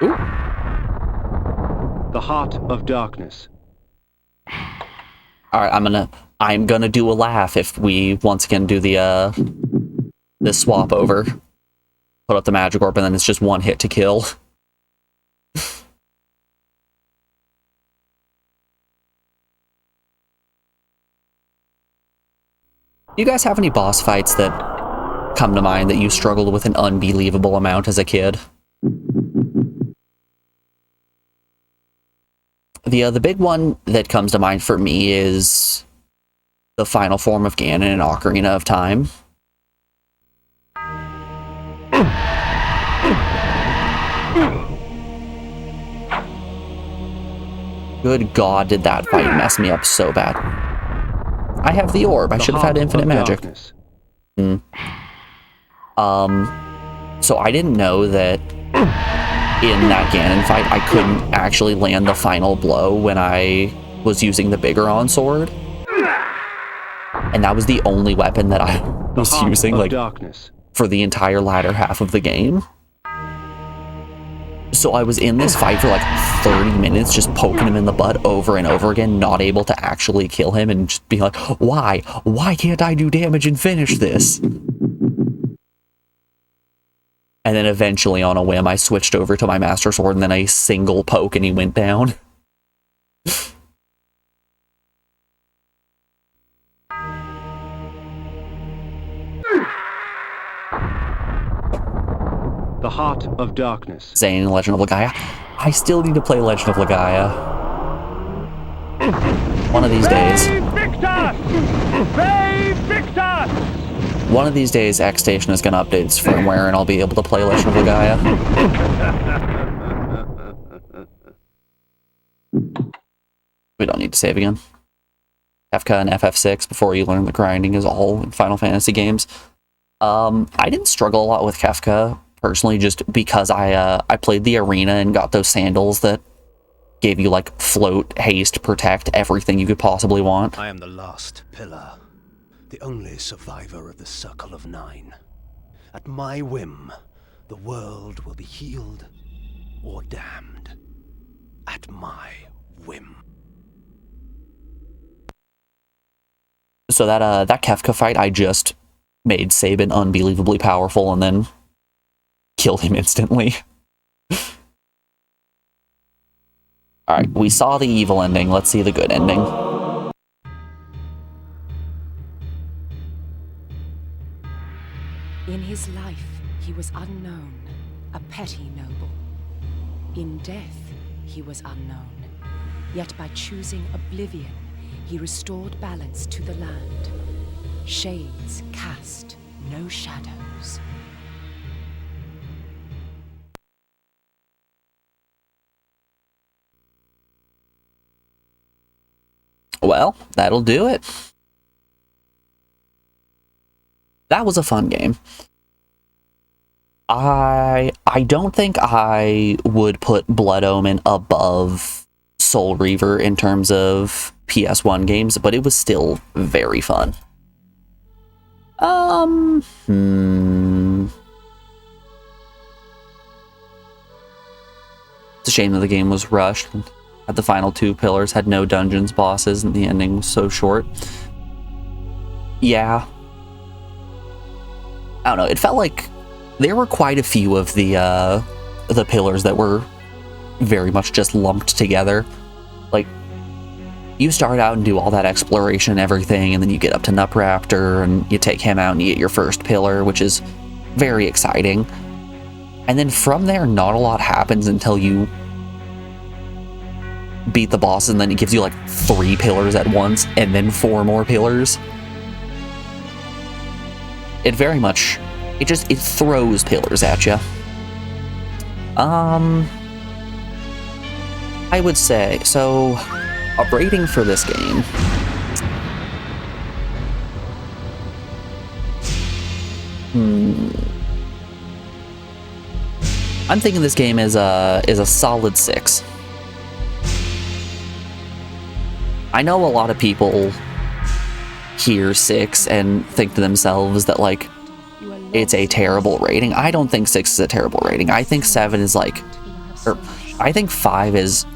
Ooh. The Heart of Darkness. Alright, I'm gonna do a laugh if we once again do the this swap over. Put up the magic orb and then it's just one hit to kill. Do you guys have any boss fights that come to mind that you struggled with an unbelievable amount as a kid? The big one that comes to mind for me is the final form of Ganon in Ocarina of Time. Good God, did that fight mess me up so bad. I have the orb. I should have had infinite magic. So I didn't know that in that Ganon fight, I couldn't actually land the final blow when I was using the Bigoron sword. And that was the only weapon that I was using, like, darkness. for the entire latter half of the game. So I was in this fight for like 30 minutes, just poking him in the butt over and over again, not able to actually kill him, and just being like, why? Why can't I do damage and finish this? And then eventually, on a whim, I switched over to my Master Sword, and then a single poke and he went down. The Heart of Darkness. Zane and Legend of Legaia. I still need to play Legend of Legaia. One of these days. One of these days, X Station is going to update its firmware, and I'll be able to play Legend of Legaia. We don't need to save again. Kefka and FF6 before you learn the grinding is all in Final Fantasy games. I didn't struggle a lot with Kefka, personally, just because I played the arena and got those sandals that gave you, like, float, haste, protect, everything you could possibly want. I am the last pillar, the only survivor of the Circle of Nine. At my whim, the world will be healed or damned. At my whim. So that Kefka fight, I just made Sabin unbelievably powerful and then killed him instantly. Alright, we saw the evil ending. Let's see the good ending. In his life, he was unknown, a petty noble. In death, he was unknown. Yet by choosing oblivion, he restored balance to the land. Shades cast no shadows. Well, that'll do it. That was a fun game. I don't think I would put Blood Omen above Soul Reaver in terms of PS1 games, but it was still very fun. It's a shame that the game was rushed. At the final two pillars had no dungeons bosses, and the ending was so short. Yeah. I don't know, it felt like there were quite a few of the pillars that were very much just lumped together. Like, you start out and do all that exploration and everything, and then you get up to Nupraptor, and you take him out and you get your first pillar, which is very exciting. And then from there, not a lot happens until you beat the boss, and then it gives you like 3 pillars at once, and then 4 more pillars. It very much, it throws pillars at you. I would say, so, a rating for this game. I'm thinking this game is a solid 6. I know a lot of people hear 6 and think to themselves that, like, it's a terrible rating. I don't think 6 is a terrible rating. I think 7 is like, or I think 5 is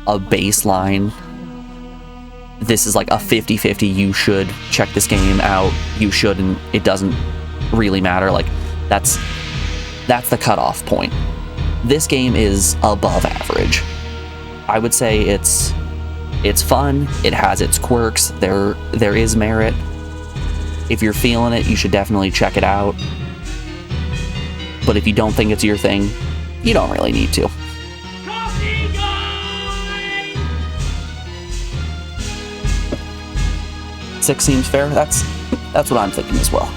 a baseline. This is like a 50-50. You should check this game out. You shouldn't. It doesn't really matter. Like, that's the cutoff point. This game is above average. I would say it's fun. It has its quirks. There is merit. If you're feeling it, you should definitely check it out. But if you don't think it's your thing, you don't really need to. Six seems fair. That's what I'm thinking as well.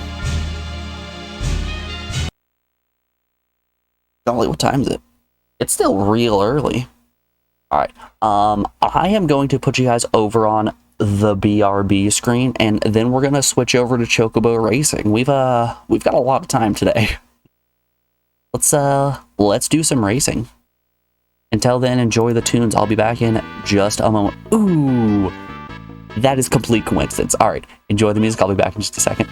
Golly, what time is it? It's still real early. Alright, I am going to put you guys over on the BRB screen, and then we're gonna switch over to Chocobo Racing. We've got a lot of time today. Let's do some racing. Until then, enjoy the tunes. I'll be back in just a moment. Ooh, that is complete coincidence. All right, enjoy the music. I'll be back in just a second.